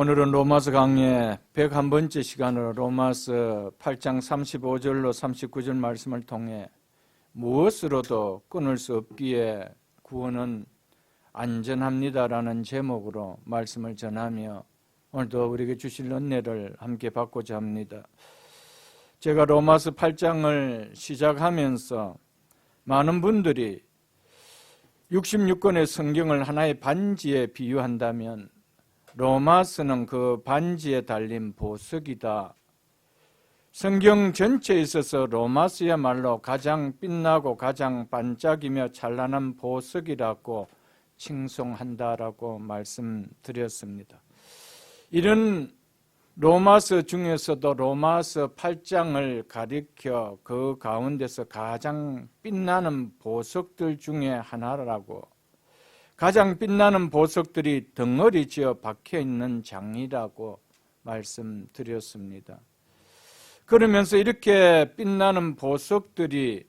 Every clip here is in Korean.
오늘은 로마서 강의 101번째 시간으로 로마서 8장 35절로 39절 말씀을 통해 무엇으로도 끊을 수 없기에 구원은 안전합니다라는 제목으로 말씀을 전하며 오늘도 우리에게 주실 은혜를 함께 받고자 합니다. 제가 로마서 8장을 시작하면서 많은 분들이 66권의 성경을 하나의 반지에 비유한다면 로마서는 그 반지에 달린 보석이다. 성경 전체에 있어서 로마서야말로 가장 빛나고 가장 반짝이며 찬란한 보석이라고 칭송한다라고 말씀드렸습니다. 이런 로마서 중에서도 로마서 8장을 가리켜 그 가운데서 가장 빛나는 보석들 중에 하나라고, 가장 빛나는 보석들이 덩어리 지어 박혀있는 장이라고 말씀드렸습니다. 그러면서 이렇게 빛나는 보석들이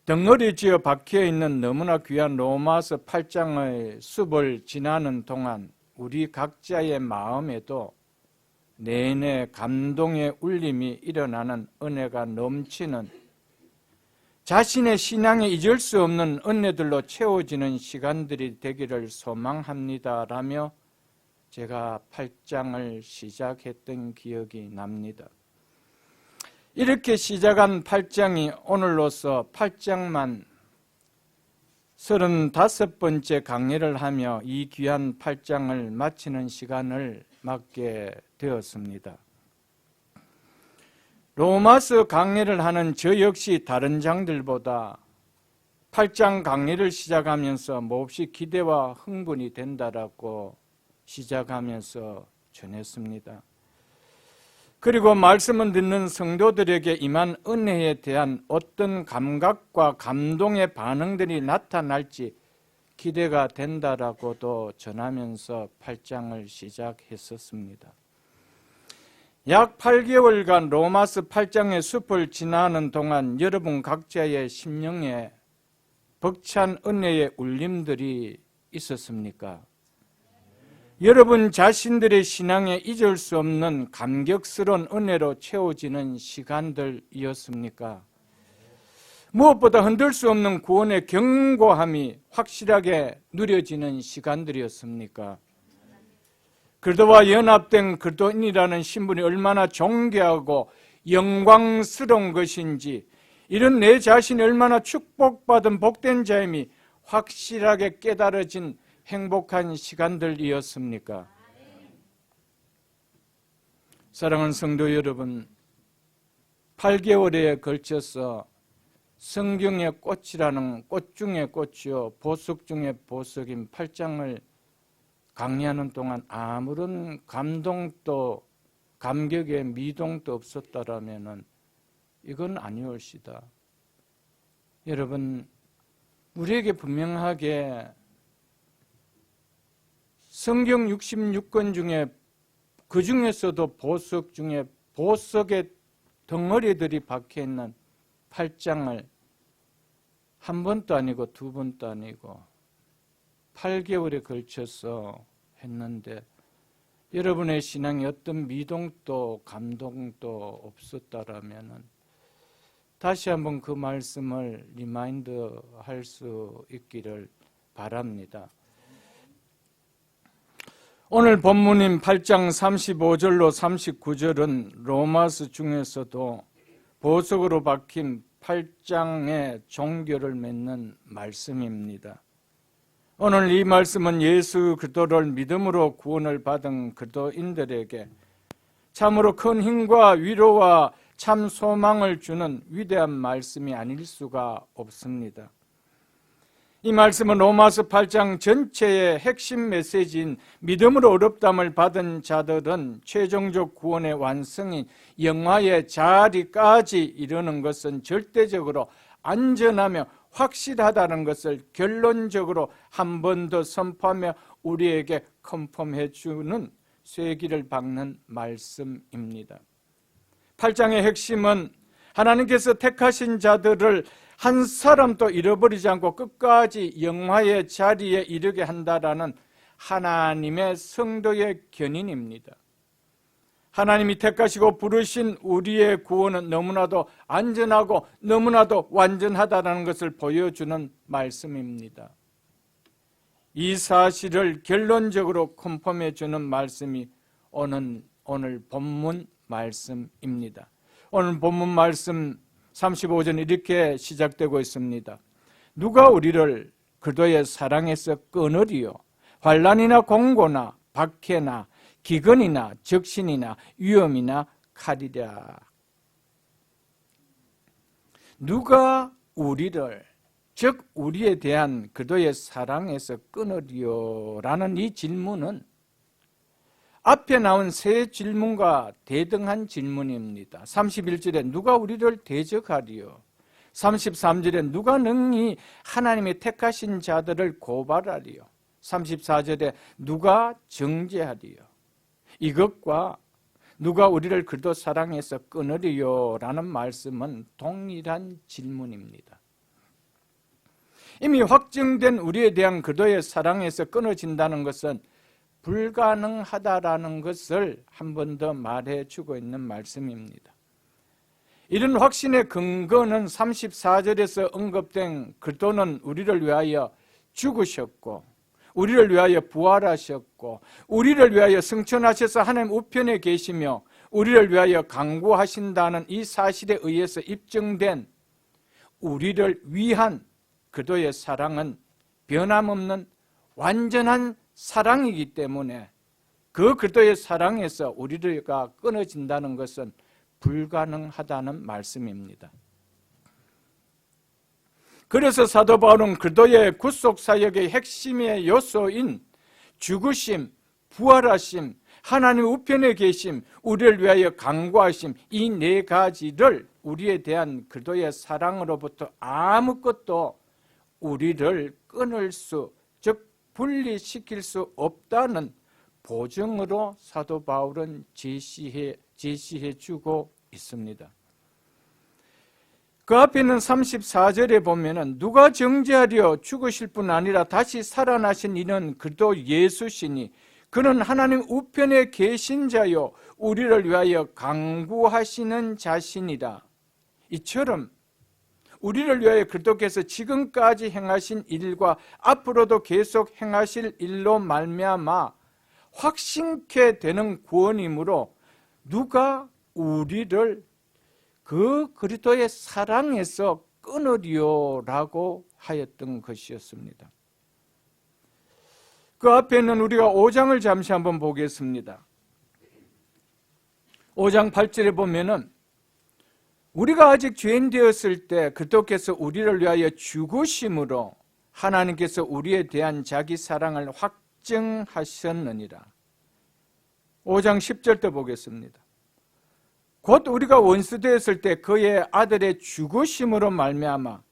덩어리 지어 박혀있는 너무나 귀한 로마서 8장의 숲을 지나는 동안 우리 각자의 마음에도 내내 감동의 울림이 일어나는 은혜가 넘치는, 자신의 신앙에 잊을 수 없는 은혜들로 채워지는 시간들이 되기를 소망합니다라며 제가 8장을 시작했던 기억이 납니다. 이렇게 시작한 8장이 오늘로서 8장만 35번째 강의를 하며 이 귀한 8장을 마치는 시간을 맞게 되었습니다. 로마서 강의를 하는 저 역시 다른 장들보다 8장 강의를 시작하면서 몹시 기대와 흥분이 된다라고 시작하면서 전했습니다. 그리고 말씀을 듣는 성도들에게 임한 은혜에 대한 어떤 감각과 감동의 반응들이 나타날지 기대가 된다라고도 전하면서 8장을 시작했었습니다. 약 8개월간 로마서 8장의 숲을 지나는 동안 여러분 각자의 심령에 벅찬 은혜의 울림들이 있었습니까? 여러분 자신들의 신앙에 잊을 수 없는 감격스러운 은혜로 채워지는 시간들이었습니까? 무엇보다 흔들 수 없는 구원의 견고함이 확실하게 누려지는 시간들이었습니까? 그리스도와 연합된 그리스도인이라는 신분이 얼마나 존귀하고 영광스러운 것인지, 이런 내 자신이 얼마나 축복받은 복된 자임이 확실하게 깨달아진 행복한 시간들이었습니까? 사랑하는 성도 여러분, 8개월에 걸쳐서 성경의 꽃이라는 꽃 중에 꽃이요 보석 중에 보석인 8장을 강의하는 동안 아무런 감동도 감격의 미동도 없었다라면 이건 아니올시다. 여러분, 우리에게 분명하게 성경 66권 중에 그 중에서도 보석 중에 보석의 덩어리들이 박혀있는 8장을 한 번도 아니고 두 번도 아니고 8개월에 걸쳐서 했는데 여러분의 신앙에 어떤 미동도 감동도 없었다라면 다시 한번 그 말씀을 리마인드 할 수 있기를 바랍니다. 오늘 본문인 8장 35절로 39절은 로마서 중에서도 보석으로 박힌 8장의 종교를 맺는 말씀입니다. 오늘 이 말씀은 예수 그리스도를 믿음으로 구원을 받은 그리스도인들에게 참으로 큰 힘과 위로와 참 소망을 주는 위대한 말씀이 아닐 수가 없습니다. 이 말씀은 로마서 8장 전체의 핵심 메시지인 믿음으로 어렵담을 받은 자들은 최종적 구원의 완성인 영화의 자리까지 이르는 것은 절대적으로 안전하며 확실하다는 것을 결론적으로 한 번 더 선포하며 우리에게 컨펌해 주는 쐐기를 박는 말씀입니다. 8장의 핵심은 하나님께서 택하신 자들을 한 사람도 잃어버리지 않고 끝까지 영화의 자리에 이르게 한다라는 하나님의 성도의 견인입니다. 하나님이 택하시고 부르신 우리의 구원은 너무나도 안전하고 너무나도 완전하다는 것을 보여주는 말씀입니다. 이 사실을 결론적으로 컨펌해 주는 말씀이 오늘 본문 말씀입니다. 오늘 본문 말씀 35절 이렇게 시작되고 있습니다. 누가 우리를 그도의 사랑에서 끊으리요? 환난이나 공고나 박해나 기근이나 적신이나 위험이나 칼이랴. 누가 우리를, 즉 우리에 대한 그도의 사랑에서 끊으리요? 라는 이 질문은 앞에 나온 세 질문과 대등한 질문입니다. 31절에 누가 우리를 대적하리요? 33절에 누가 능히 하나님의 택하신 자들을 고발하리요? 34절에 누가 정죄하리요? 이것과 누가 우리를 그도 사랑해서 끊으리요? 라는 말씀은 동일한 질문입니다. 이미 확정된 우리에 대한 그도의 사랑에서 끊어진다는 것은 불가능하다라는 것을 한 번 더 말해주고 있는 말씀입니다. 이런 확신의 근거는 34절에서 언급된 그도는 우리를 위하여 죽으셨고 우리를 위하여 부활하셨고 우리를 위하여 승천하셔서 하나님 우편에 계시며 우리를 위하여 강구하신다는 이 사실에 의해서 입증된 우리를 위한 그도의 사랑은 변함없는 완전한 사랑이기 때문에 그 그도의 사랑에서 우리가 끊어진다는 것은 불가능하다는 말씀입니다. 그래서 사도 바울은 그도의 구속사역의 핵심의 요소인 죽으심, 부활하심, 하나님 우편에 계심, 우리를 위하여 강구하심, 이 네 가지를 우리에 대한 그도의 사랑으로부터 아무것도 우리를 끊을 수, 즉 분리시킬 수 없다는 보증으로 사도 바울은 제시해 주고 있습니다. 그 앞에 있는 34절에 보면은 누가 정죄하려 죽으실 뿐 아니라 다시 살아나신 이는 그도 예수시니 그는 하나님 우편에 계신 자요 우리를 위하여 강구하시는 자신이다. 이처럼 우리를 위하여 그리스도께서 지금까지 행하신 일과 앞으로도 계속 행하실 일로 말미암아 확신케 되는 구원이므로 누가 우리를 그 그리스도의 사랑에서 끊으리요라고 하였던 것이었습니다. 그 앞에는 우리가 5장을 잠시 한번 보겠습니다. 5장 8절에 보면은 우리가 아직 죄인 되었을 때 그리스도께서 우리를 위하여 죽으심으로 하나님께서 우리에 대한 자기 사랑을 확증하셨느니라. 5장 10절도 보겠습니다. 곧 우리가 원수 되었을 때 그의 아들의 죽으심으로 말미암아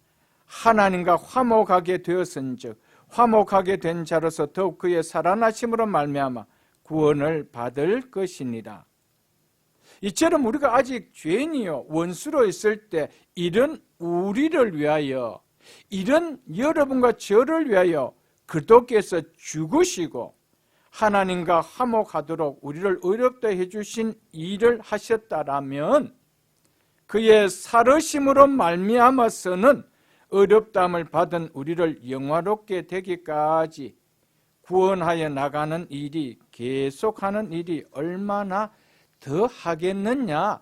하나님과 화목하게 되었은즉 화목하게 된 자로서 더욱 그의 살아나심으로 말미암아 구원을 받을 것이니라. 이처럼 우리가 아직 죄인이요 원수로 있을 때 이런 우리를 위하여, 이런 여러분과 저를 위하여 그리스도께서 죽으시고 하나님과 화목하도록 우리를 의롭다 해주신 일을 하셨다라면 그의 살으심으로 말미암아서는 의롭다함을 받은 우리를 영화롭게 되기까지 구원하여 나가는 일이, 계속하는 일이 얼마나 더 하겠느냐,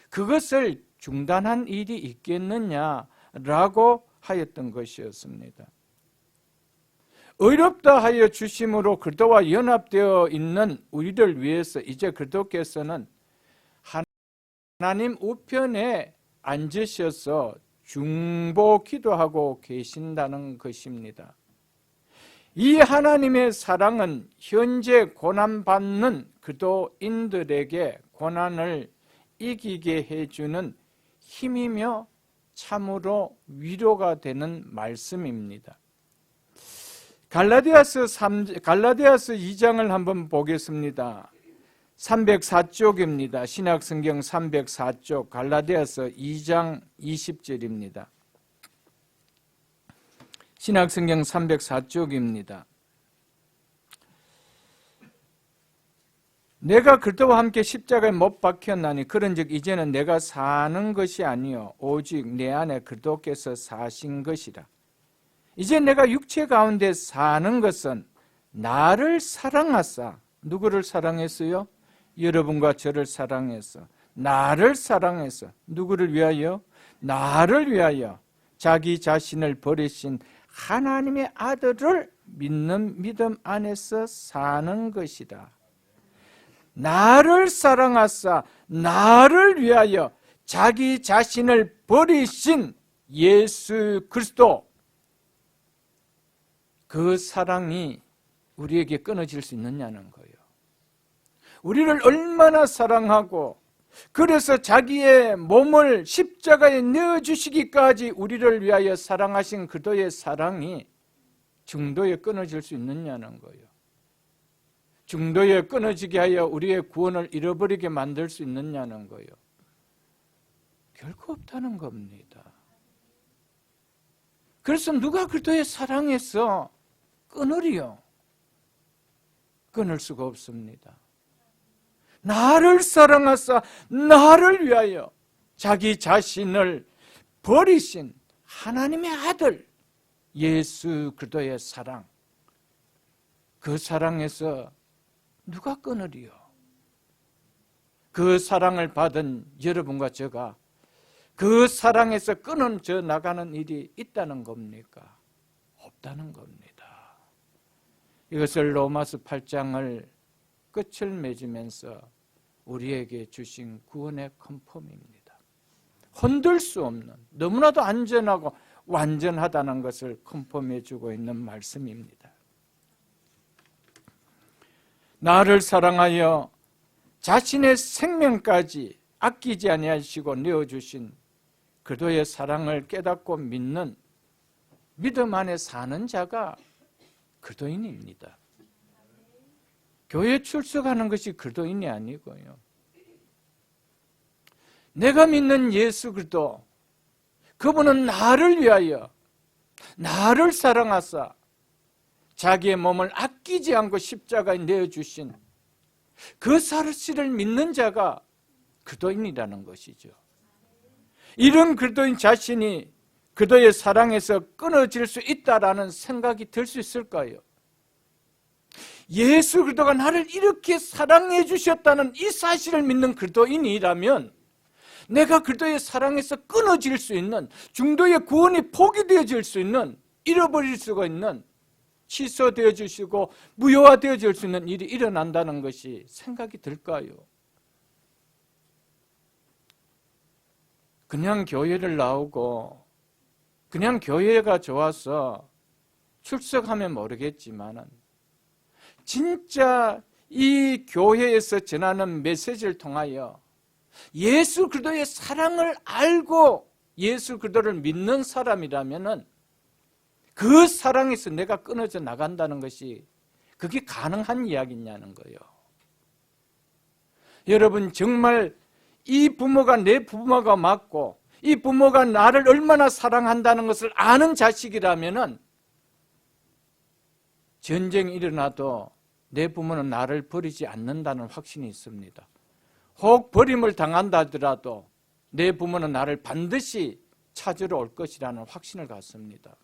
그것을 중단한 일이 있겠느냐라고 하였던 것이었습니다. 의롭다 하여 주심으로 그리스도와 연합되어 있는 우리를 위해서 이제 그리스도께서는 하나님 우편에 앉으셔서 중보 기도하고 계신다는 것입니다. 이 하나님의 사랑은 현재 고난받는 그리스도인들에게 고난을 이기게 해주는 힘이며 참으로 위로가 되는 말씀입니다. 갈라디아서 2장을 한번 보겠습니다. 304쪽입니다. 신약성경 304쪽 갈라디아서 2장 20절입니다. 신약성경 304쪽입니다. 내가 그리스도와 함께 십자가에 못 박혔나니 그런즉 이제는 내가 사는 것이 아니요 오직 내 안에 그리스도께서 사신 것이라. 이제 내가 육체 가운데 사는 것은 나를 사랑하사, 누구를 사랑했어요? 여러분과 저를 사랑해서, 나를 사랑해서, 누구를 위하여? 나를 위하여 자기 자신을 버리신 하나님의 아들을 믿는 믿음 안에서 사는 것이다. 나를 사랑하사 나를 위하여 자기 자신을 버리신 예수 그리스도, 그 사랑이 우리에게 끊어질 수 있느냐는 거예요. 우리를 얼마나 사랑하고 그래서 자기의 몸을 십자가에 내어주시기까지 우리를 위하여 사랑하신 그도의 사랑이 중도에 끊어질 수 있느냐는 거예요. 중도에 끊어지게 하여 우리의 구원을 잃어버리게 만들 수 있느냐는 거예요. 결코 없다는 겁니다. 그래서 누가 그리스도의 사랑에서 끊으리요? 끊을 수가 없습니다. 나를 사랑하사 나를 위하여 자기 자신을 버리신 하나님의 아들 예수 그리스도의 사랑, 그 사랑에서 누가 끊으리요? 그 사랑을 받은 여러분과 제가 그 사랑에서 끊어져 나가는 일이 있다는 겁니까? 없다는 겁니다. 이것을 로마서 8장을 끝을 맺으면서 우리에게 주신 구원의 컨펌입니다. 흔들 수 없는, 너무나도 안전하고 완전하다는 것을 컨펌해 주고 있는 말씀입니다. 나를 사랑하여 자신의 생명까지 아끼지 아니하시고 내어주신 그리스도의 사랑을 깨닫고 믿는 믿음 안에 사는 자가 그리스도인입니다. 교회에 출석하는 것이 그리스도인이 아니고요. 내가 믿는 예수 그리스도, 그분은 나를 위하여 나를 사랑하사 자기의 몸을 아끼지 않고 십자가에 내어주신 그 사실을 믿는 자가 그리스도인이라는 것이죠. 이런 그리스도인 자신이 그리스도의 사랑에서 끊어질 수 있다라는 생각이 들 수 있을까요? 예수 그리스도가 나를 이렇게 사랑해 주셨다는 이 사실을 믿는 그리스도인이라면 내가 그리스도의 사랑에서 끊어질 수 있는, 중도의 구원이 포기되어질 수 있는, 잃어버릴 수가 있는, 취소되어 주시고 무효화되어질 수 있는 일이 일어난다는 것이 생각이 들까요? 그냥 교회를 나오고 그냥 교회가 좋아서 출석하면 모르겠지만은 진짜 이 교회에서 전하는 메시지를 통하여 예수 그리스도의 사랑을 알고 예수 그리스도를 믿는 사람이라면은 그 사랑에서 내가 끊어져 나간다는 것이 그게 가능한 이야기냐는 거예요. 여러분, 정말 이 부모가 내 부모가 맞고 이 부모가 나를 얼마나 사랑한다는 것을 아는 자식이라면은 전쟁이 일어나도 내 부모는 나를 버리지 않는다는 확신이 있습니다. 혹 버림을 당한다 하더라도 내 부모는 나를 반드시 찾으러 올 것이라는 확신을 갖습니다.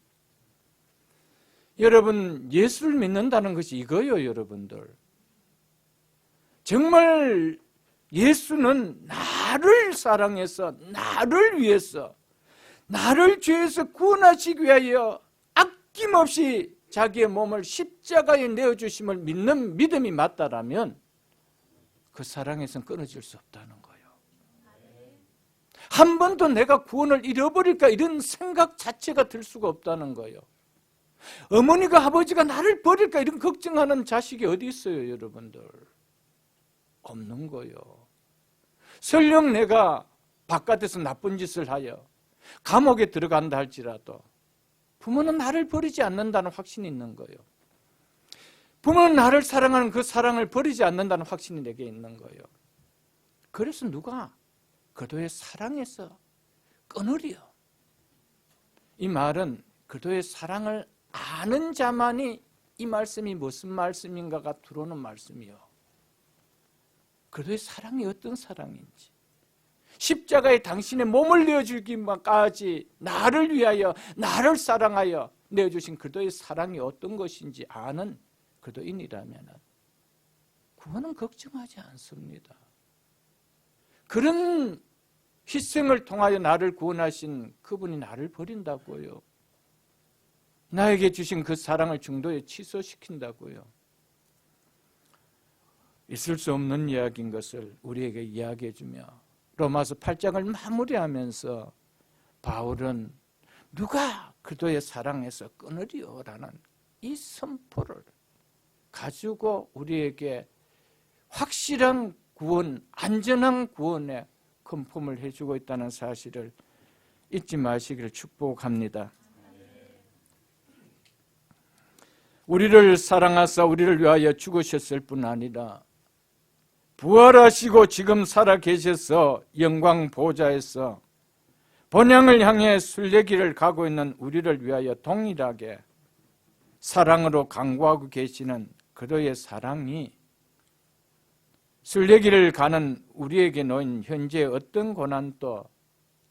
여러분, 예수를 믿는다는 것이 이거예요, 여러분들. 정말 예수는 나를 사랑해서 나를 위해서 나를 죄에서 구원하시기 위하여 아낌없이 자기의 몸을 십자가에 내어주심을 믿는 믿음이 맞다라면 그 사랑에서는 끊어질 수 없다는 거예요. 한 번도 내가 구원을 잃어버릴까 이런 생각 자체가 들 수가 없다는 거예요. 어머니가 아버지가 나를 버릴까 이런 걱정하는 자식이 어디 있어요, 여러분들? 없는 거예요. 설령 내가 바깥에서 나쁜 짓을 하여 감옥에 들어간다 할지라도 부모는 나를 버리지 않는다는 확신이 있는 거예요. 부모는 나를 사랑하는 그 사랑을 버리지 않는다는 확신이 내게 있는 거예요. 그래서 누가 그리스도의 사랑에서 끊으리요? 이 말은 그리스도의 사랑을 아는 자만이 이 말씀이 무슨 말씀인가가 들어오는 말씀이요. 그리스도의 사랑이 어떤 사랑인지, 십자가에 당신의 몸을 내어주기까지 나를 위하여, 나를 사랑하여 내어주신 그리스도의 사랑이 어떤 것인지 아는 그리스도인이라면 구원은 걱정하지 않습니다. 그런 희생을 통하여 나를 구원하신 그분이 나를 버린다고요. 나에게 주신 그 사랑을 중도에 취소시킨다고요. 있을 수 없는 이야기인 것을 우리에게 이야기해 주며 로마서 8장을 마무리하면서 바울은 누가 그리스도의 사랑에서 끊으리요라는 이 선포를 가지고 우리에게 확실한 구원, 안전한 구원의 컨펌을 해주고 있다는 사실을 잊지 마시기를 축복합니다. 우리를 사랑하사 우리를 위하여 죽으셨을 뿐 아니라 부활하시고 지금 살아계셔서 영광 보좌에서 본향을 향해 순례길을 가고 있는 우리를 위하여 동일하게 사랑으로 강구하고 계시는 그의 사랑이 순례길을 가는 우리에게 놓인 현재의 어떤 고난도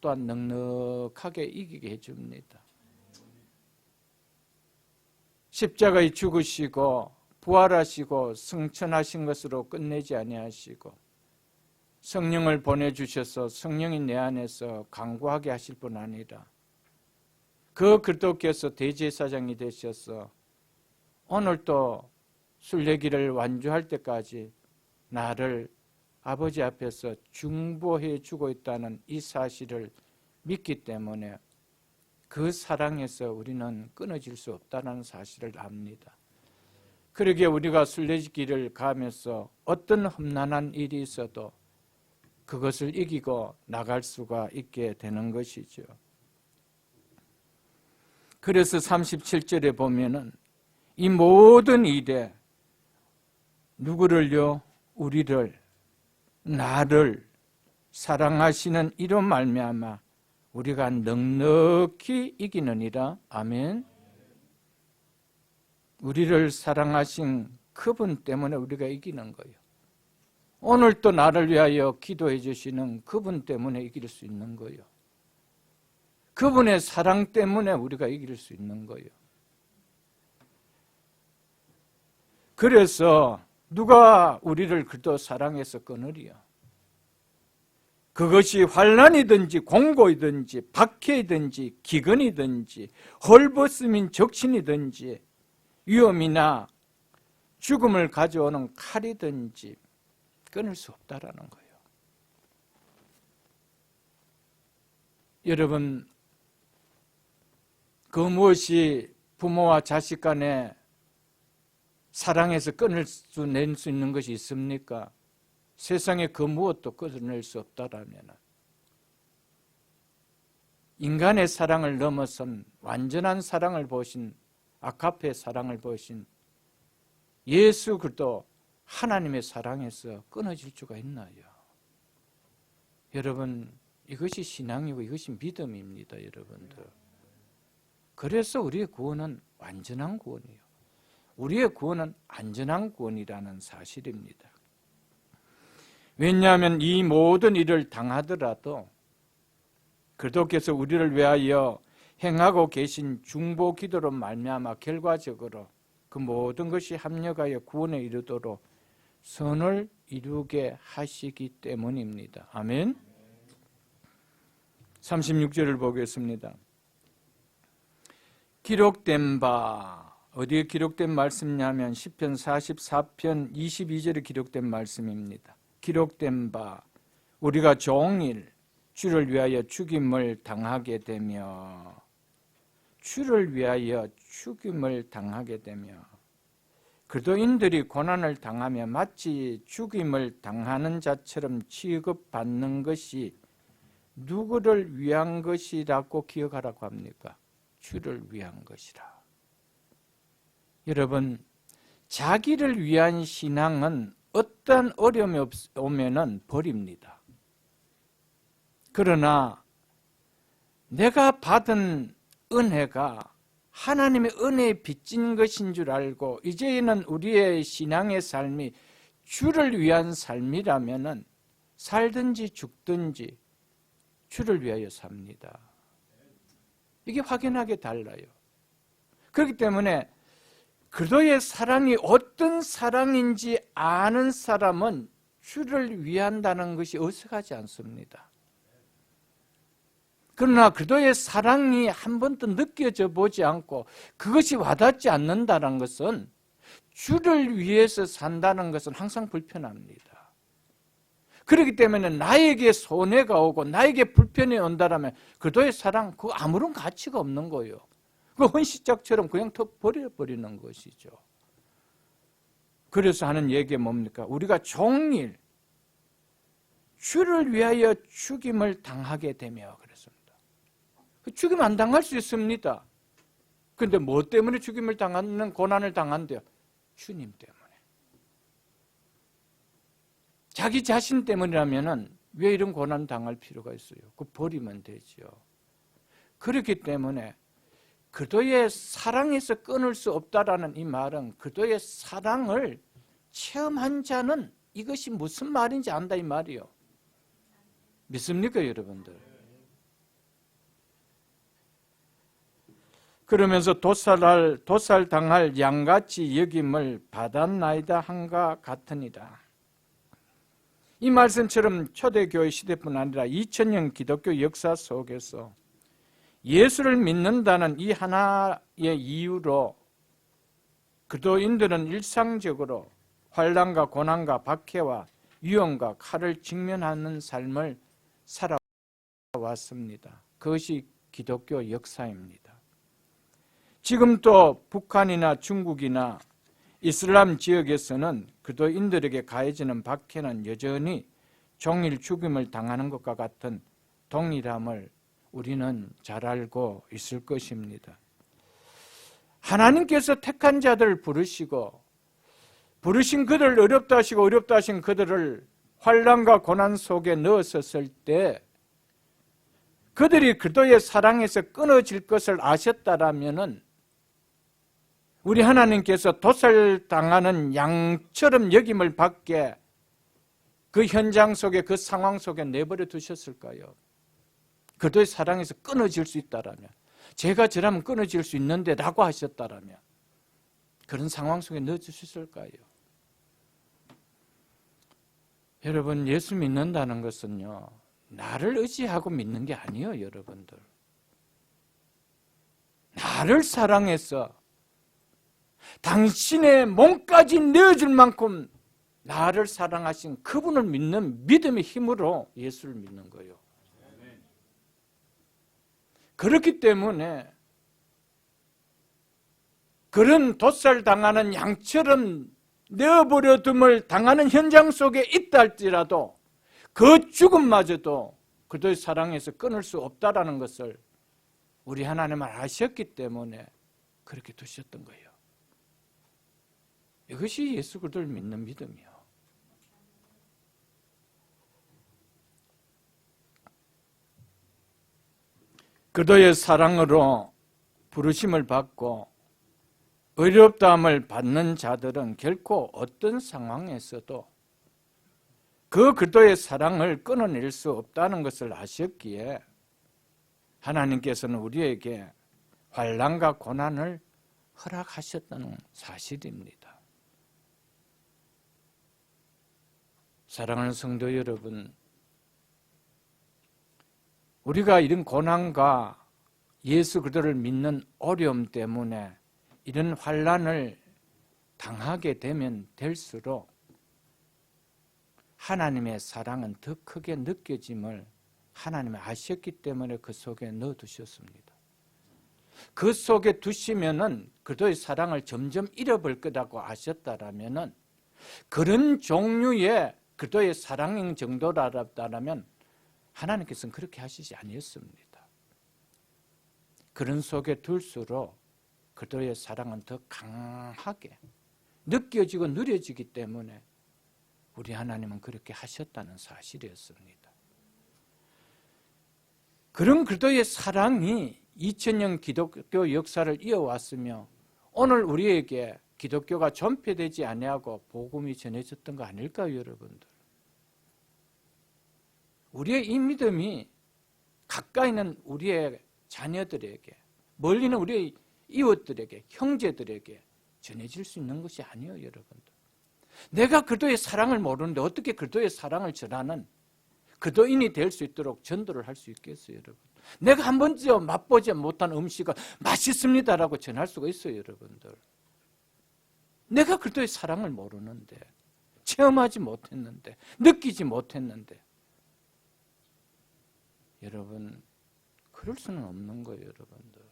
또한 넉넉하게 이기게 해줍니다. 십자가에 죽으시고 부활하시고 승천하신 것으로 끝내지 아니하시고 성령을 보내주셔서 성령이 내 안에서 강구하게 하실 뿐 아니라 그 그리스도께서 대제사장이 되셔서 오늘도 순례길을 완주할 때까지 나를 아버지 앞에서 중보해 주고 있다는 이 사실을 믿기 때문에 그 사랑에서 우리는 끊어질 수 없다는 사실을 압니다. 그러기에 우리가 순례길을 가면서 어떤 험난한 일이 있어도 그것을 이기고 나갈 수가 있게 되는 것이죠. 그래서 37절에 보면은 이 모든 일에 누구를요? 우리를, 나를 사랑하시는 이로 말미암아 우리가 넉넉히 이기느니라. 아멘. 우리를 사랑하신 그분 때문에 우리가 이기는 거예요. 오늘 또 나를 위하여 기도해 주시는 그분 때문에 이길 수 있는 거예요. 그분의 사랑 때문에 우리가 이길 수 있는 거예요. 그래서 누가 우리를 그도 사랑해서 끊으리요? 그것이 환난이든지 공고이든지 박해이든지 기근이든지 헐벗음인 적신이든지 위험이나 죽음을 가져오는 칼이든지 끊을 수 없다라는 거예요. 여러분, 그 무엇이 부모와 자식 간에 사랑해서 끊을 수, 낼 수 있는 것이 있습니까? 세상에 그 무엇도 끊어낼 수 없다라면 인간의 사랑을 넘어선 완전한 사랑을 보신 아가페의 사랑을 보신 예수 그리스도 하나님의 사랑에서 끊어질 수가 있나요? 여러분, 이것이 신앙이고 이것이 믿음입니다, 여러분들. 그래서 우리의 구원은 완전한 구원이에요. 우리의 구원은 안전한 구원이라는 사실입니다. 왜냐하면 이 모든 일을 당하더라도 그리스도께서 우리를 위하여 행하고 계신 중보 기도로 말미암아 결과적으로 그 모든 것이 합력하여 구원에 이르도록 선을 이루게 하시기 때문입니다. 아멘. 36절을 보겠습니다. 기록된 바, 어디에 기록된 말씀이냐면 시편 44편 22절에 기록된 말씀입니다. 기록된 바, 우리가 종일 주를 위하여 죽임을 당하게 되며, 주를 위하여 죽임을 당하게 되며, 그리스도인들이 고난을 당하며 마치 죽임을 당하는 자처럼 취급받는 것이 누구를 위한 것이라고 기억하라고 합니까? 주를 위한 것이라. 여러분, 자기를 위한 신앙은 어떤 어려움이 오면은 버립니다. 그러나 내가 받은 은혜가 하나님의 은혜에 빚진 것인 줄 알고 이제는 우리의 신앙의 삶이 주를 위한 삶이라면은 살든지 죽든지 주를 위하여 삽니다. 이게 확연하게 달라요. 그렇기 때문에 그리스도의 사랑이 어떤 사랑인지 아는 사람은 주를 위한다는 것이 어색하지 않습니다. 그러나 그리스도의 사랑이 한 번도 느껴져 보지 않고 그것이 와닿지 않는다는 것은 주를 위해서 산다는 것은 항상 불편합니다. 그렇기 때문에 나에게 손해가 오고 나에게 불편이 온다면 그리스도의 사랑 그거 아무런 가치가 없는 거예요. 그 헌시짝처럼 그냥 턱 버려버리는 것이죠. 그래서 하는 얘기가 뭡니까? 우리가 종일 주를 위하여 죽임을 당하게 되며 그랬습니다. 죽임 안 당할 수 있습니다. 그런데 뭐 때문에 죽임을 당하는 고난을 당한대요? 주님 때문에. 자기 자신 때문이라면 왜 이런 고난 당할 필요가 있어요? 그거 버리면 되죠. 그렇기 때문에 그리스도의 사랑에서 끊을 수 없다라는 이 말은 그리스도의 사랑을 체험한 자는 이것이 무슨 말인지 안다 이 말이요. 믿습니까, 여러분들? 그러면서 도살당할 양같이 여김을 받았나이다 한가 같으니라. 이 말씀처럼 초대교회 시대뿐 아니라 2000년 기독교 역사 속에서 예수를 믿는다는 이 하나의 이유로 그리스도인들은 일상적으로 환난과 고난과 박해와 위험과 칼을 직면하는 삶을 살아왔습니다. 그것이 기독교 역사입니다. 지금 또 북한이나 중국이나 이슬람 지역에서는 그리스도인들에게 가해지는 박해는 여전히 종일 죽임을 당하는 것과 같은 동일함을 우리는 잘 알고 있을 것입니다. 하나님께서 택한 자들을 부르신 그들을 어렵다 하시고 어렵다 하신 그들을 환난과 고난 속에 넣었을 때 그들이 그리스도의 사랑에서 끊어질 것을 아셨다라면은 우리 하나님께서 도살당하는 양처럼 여김을 받게 그 현장 속에 그 상황 속에 내버려 두셨을까요? 그리스도의 사랑에서 끊어질 수 있다라면 제가 저라면 끊어질 수 있는데 라고 하셨다라면 그런 상황 속에 넣어주셨을까요? 여러분, 예수 믿는다는 것은요 나를 의지하고 믿는 게 아니에요. 여러분들, 나를 사랑해서 당신의 몸까지 내어줄 만큼 나를 사랑하신 그분을 믿는 믿음의 힘으로 예수를 믿는 거예요. 그렇기 때문에 그런 도살당하는 양처럼 내어버려둠을 당하는 현장 속에 있다 할지라도 그 죽음마저도 그들의 사랑에서 끊을 수 없다라는 것을 우리 하나님은 아셨기 때문에 그렇게 두셨던 거예요. 이것이 예수 그리스도를 믿는 믿음이요. 그리스도의 사랑으로 부르심을 받고 어렵다함을 받는 자들은 결코 어떤 상황에서도 그 그리스도의 사랑을 끊어낼 수 없다는 것을 아셨기에 하나님께서는 우리에게 환난과 고난을 허락하셨다는 사실입니다. 사랑하는 성도 여러분, 우리가 이런 고난과 예수 그리스도를 믿는 어려움 때문에 이런 환난을 당하게 되면 될수록 하나님의 사랑은 더 크게 느껴짐을 하나님이 아셨기 때문에 그 속에 넣어두셨습니다. 그 속에 두시면은 그리스도의 사랑을 점점 잃어버릴 거라고 아셨다라면은 그런 종류의 그리스도의 사랑인 정도라면 하나님께서는 그렇게 하시지 아니었습니다. 그런 속에 둘수록 그리스도의 사랑은 더 강하게 느껴지고 누려지기 때문에 우리 하나님은 그렇게 하셨다는 사실이었습니다. 그런 그리스도의 사랑이 2000년 기독교 역사를 이어왔으며 오늘 우리에게 기독교가 존폐되지 아니하고 복음이 전해졌던 거 아닐까요, 여러분들? 우리의 이 믿음이 가까이 있는 우리의 자녀들에게, 멀리는 우리의 이웃들에게, 형제들에게 전해질 수 있는 것이 아니에요, 여러분들. 내가 그리스도의 사랑을 모르는데 어떻게 그리스도의 사랑을 전하는 그리스도인이 될 수 있도록 전도를 할 수 있겠어요, 여러분? 내가 한 번도 맛보지 못한 음식을 맛있습니다라고 전할 수가 있어요, 여러분들. 내가 그리스도의 사랑을 모르는데, 체험하지 못했는데, 느끼지 못했는데, 여러분, 그럴 수는 없는 거예요, 여러분들.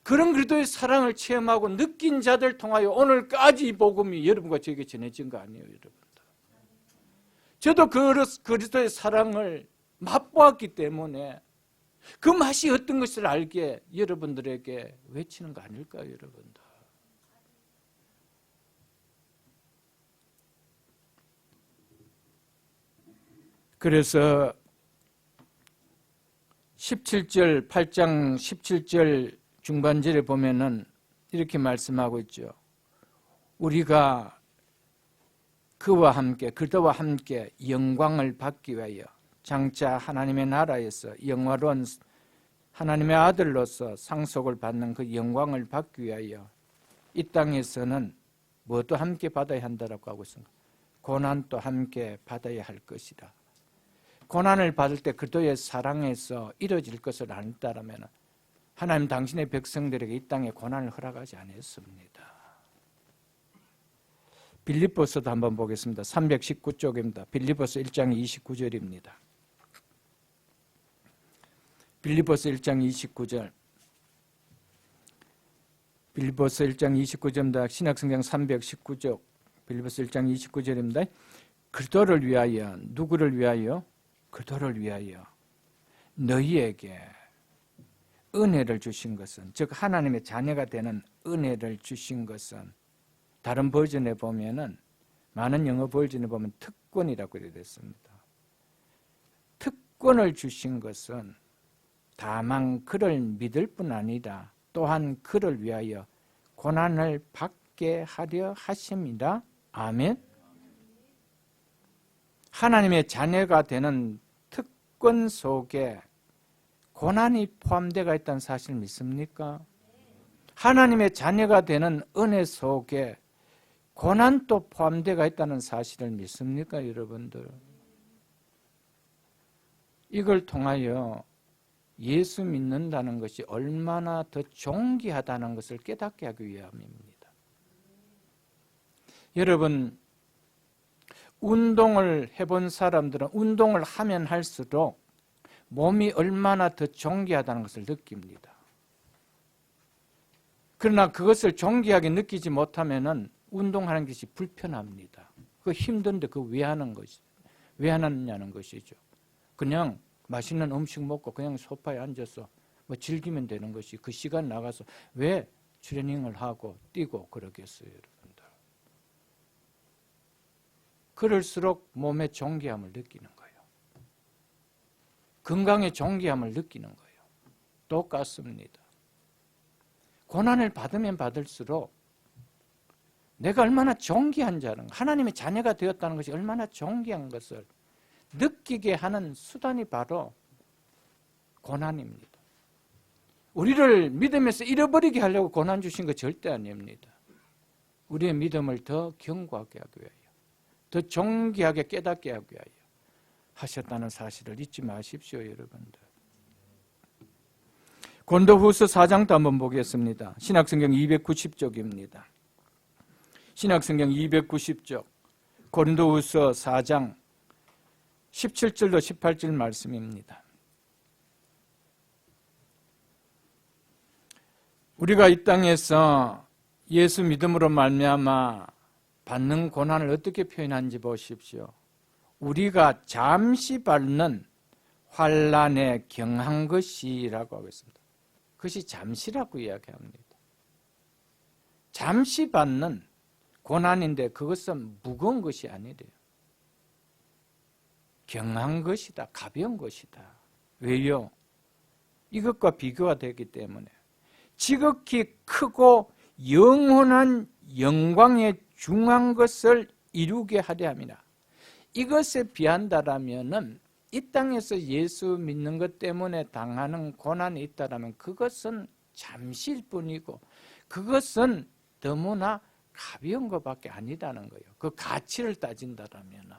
그런 그리스도의 사랑을 체험하고 느낀 자들 통하여 오늘까지 이 복음이 여러분과 저에게 전해진 거 아니에요, 여러분들. 저도 그리스도의 사랑을 맛보았기 때문에 그 맛이 어떤 것을 알게 여러분들에게 외치는 거 아닐까요, 여러분들? 그래서 8장 17절 중반절에 보면은 이렇게 말씀하고 있죠. 우리가 그와 함께, 그리스도와 함께 영광을 받기 위하여 장차 하나님의 나라에서 영화로운 하나님의 아들로서 상속을 받는 그 영광을 받기 위하여 이 땅에서는 뭐도 함께 받아야 한다라고 하고 있습니다. 고난도 함께 받아야 할 것이다. 고난을 받을 때 그리스도의 사랑에서 이루어질 것을 안다라면 하나님 당신의 백성들에게 이 땅에 고난을 허락하지 않았습니다. 빌립보서도 한번 보겠습니다. 319쪽입니다. 빌립보서 1장 29절입니다. 빌립보서 1장 29절. 빌립보서 1장 29절입니다. 신약성경 319쪽. 빌립보서 1장 29절입니다. 그리스도를 위하여, 누구를 위하여? 그리스도를 위하여 너희에게 은혜를 주신 것은, 즉 하나님의 자녀가 되는 은혜를 주신 것은, 다른 버전에 보면은, 많은 영어 버전에 보면 특권이라고 되어 있습니다. 특권을 주신 것은 다만 그를 믿을 뿐 아니라 또한 그를 위하여 고난을 받게 하려 하심이다. 아멘. 하나님의 자녀가 되는 특권 속에 고난이 포함되어 있다는 사실을 믿습니까? 하나님의 자녀가 되는 은혜 속에 고난도 포함되어 있다는 사실을 믿습니까, 여러분들? 이걸 통하여 예수 믿는다는 것이 얼마나 더 존귀하다는 것을 깨닫게 하기 위함입니다. 여러분, 운동을 해본 사람들은 운동을 하면 할수록 몸이 얼마나 더 존귀하다는 것을 느낍니다. 그러나 그것을 존귀하게 느끼지 못하면 운동하는 것이 불편합니다. 그 힘든데 그 왜 하느냐는 것이죠. 그냥 맛있는 음식 먹고 그냥 소파에 앉아서 뭐 즐기면 되는 것이, 그 시간 나가서 왜 트레이닝을 하고 뛰고 그러겠어요, 여러분들. 그럴수록 몸의 존귀함을 느끼는 거예요. 건강의 존귀함을 느끼는 거예요. 똑같습니다. 고난을 받으면 받을수록 내가 얼마나 존귀한 자는, 하나님의 자녀가 되었다는 것이 얼마나 존귀한 것을 느끼게 하는 수단이 바로 고난입니다. 우리를 믿음에서 잃어버리게 하려고 고난 주신 거 절대 아닙니다. 우리의 믿음을 더 견고하게 하기 위하여, 더 존귀하게 깨닫게 하기 위하여 하셨다는 사실을 잊지 마십시오, 여러분들. 고린도후서 4장도 한번 보겠습니다. 신약성경 290쪽입니다. 신약성경 290쪽, 고린도후서 4장 17절로 18절 말씀입니다. 우리가 이 땅에서 예수 믿음으로 말미암아 받는 고난을 어떻게 표현하는지 보십시오. 우리가 잠시 받는 환난에 경한 것이라고 하고 있습니다. 그것이 잠시라고 이야기합니다. 잠시 받는 고난인데 그것은 무거운 것이 아니래요. 경한 것이다, 가벼운 것이다. 왜요? 이것과 비교가 되기 때문에 지극히 크고 영원한 영광에 중한 것을 이루게 하려 함이라. 이것에 비한다라면은 이 땅에서 예수 믿는 것 때문에 당하는 고난이 있다라면 그것은 잠시일 뿐이고 그것은 너무나 가벼운 것밖에 아니라는 거예요. 그 가치를 따진다라면.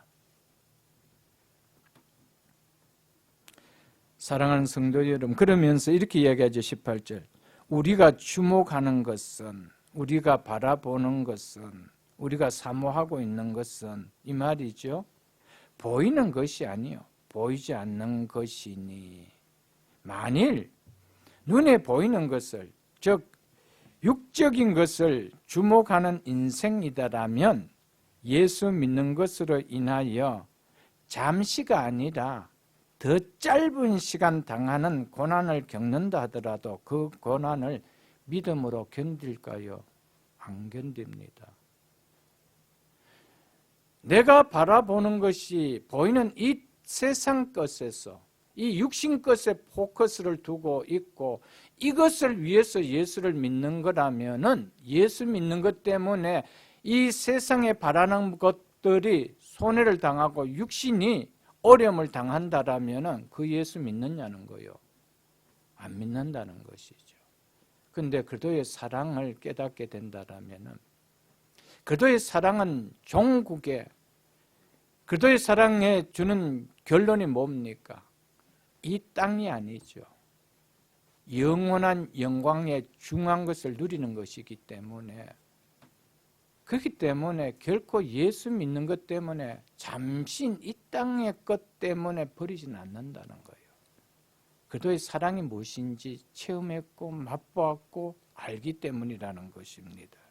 사랑하는 성도 여러분, 그러면서 이렇게 이야기하죠. 18절. 우리가 주목하는 것은, 우리가 바라보는 것은, 우리가 사모하고 있는 것은 이 말이죠. 보이는 것이 아니요 보이지 않는 것이니, 만일 눈에 보이는 것을, 즉 육적인 것을 주목하는 인생이다라면 예수 믿는 것으로 인하여 잠시가 아니라 더 짧은 시간 당하는 고난을 겪는다 하더라도 그 고난을 믿음으로 견딜까요? 안 견딥니다. 내가 바라보는 것이 보이는 이 세상 것에서 이 육신 것에 포커스를 두고 있고 이것을 위해서 예수를 믿는 거라면은 예수 믿는 것 때문에 이 세상에 바라는 것들이 손해를 당하고 육신이 어려움을 당한다라면은 그 예수 믿느냐는 거요. 안 믿는다는 것이죠. 근데 그도의 사랑을 깨닫게 된다라면은 그도의 사랑은 종국에 그도의 사랑에 주는 결론이 뭡니까? 이 땅이 아니죠. 영원한 영광에 중한 것을 누리는 것이기 때문에 그렇기 때문에 결코 예수 믿는 것 때문에 잠시 이 땅의 것 때문에 버리지는 않는다는 거예요. 그도의 사랑이 무엇인지 체험했고 맛보았고 알기 때문이라는 것입니다.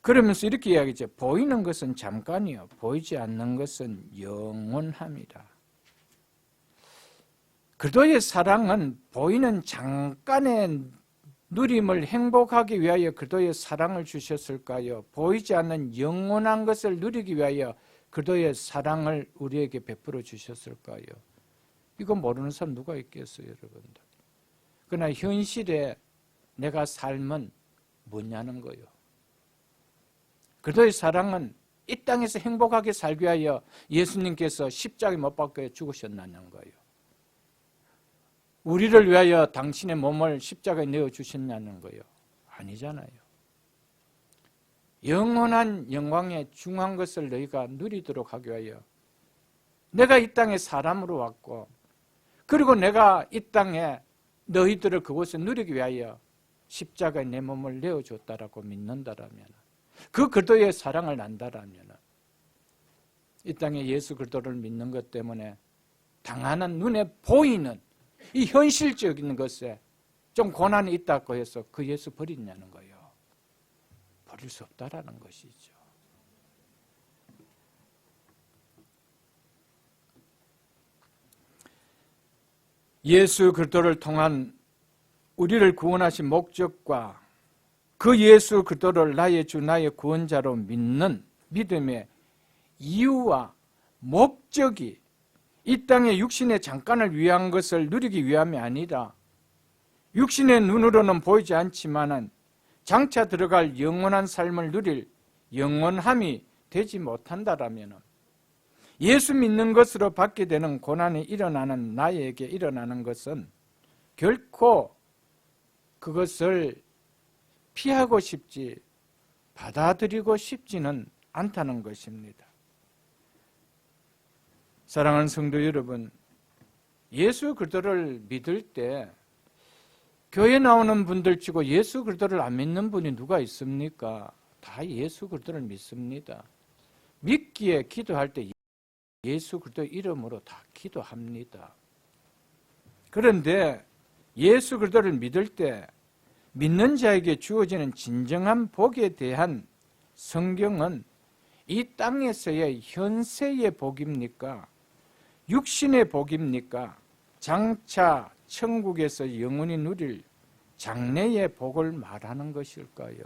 그러면서 이렇게 이야기죠. 보이는 것은 잠깐이요 보이지 않는 것은 영원합니다. 그도의 사랑은 보이는 잠깐의 누림을 행복하기 위하여 그도의 사랑을 주셨을까요? 보이지 않는 영원한 것을 누리기 위하여 그도의 사랑을 우리에게 베풀어 주셨을까요? 이거 모르는 사람 누가 있겠어요, 여러분들? 그러나 현실에 내가 삶은 뭐냐는 거예요. 그도의 사랑은 이 땅에서 행복하게 살기 위하여 예수님께서 십자가에 못 박혀 죽으셨다는 거예요. 우리를 위하여 당신의 몸을 십자가에 내어주셨냐는 거예요. 아니잖아요. 영원한 영광에 중한 것을 너희가 누리도록 하기 위하여 내가 이 땅에 사람으로 왔고 그리고 내가 이 땅에 너희들을 그곳에 누리기 위하여 십자가에 내 몸을 내어줬다라고 믿는다라면 그 그리스도의 사랑을 안다라면 이 땅에 예수 그리스도를 믿는 것 때문에 당하는 눈에 보이는 이 현실적인 것에 좀 고난이 있다고 해서 그 예수 버리냐는 거예요. 버릴 수 없다라는 것이죠. 예수 그리스도를 통한 우리를 구원하신 목적과 그 예수 그리스도를 나의 주 나의 구원자로 믿는 믿음의 이유와 목적이 이 땅의 육신의 잠깐을 위한 것을 누리기 위함이 아니라 육신의 눈으로는 보이지 않지만은 장차 들어갈 영원한 삶을 누릴 영원함이 되지 못한다라면 예수 믿는 것으로 받게 되는 고난이 일어나는 나에게 일어나는 것은 결코 그것을 피하고 싶지 받아들이고 싶지는 않다는 것입니다. 사랑하는 성도 여러분, 예수 그리스도를 믿을 때 교회 나오는 분들 치고 예수 그리스도를 안 믿는 분이 누가 있습니까? 다 예수 그리스도를 믿습니다. 믿기에 기도할 때 예수 그리스도 이름으로 다 기도합니다. 그런데 예수 그리스도를 믿을 때 믿는 자에게 주어지는 진정한 복에 대한 성경은 이 땅에서의 현세의 복입니까? 육신의 복입니까? 장차 천국에서 영원히 누릴 장래의 복을 말하는 것일까요?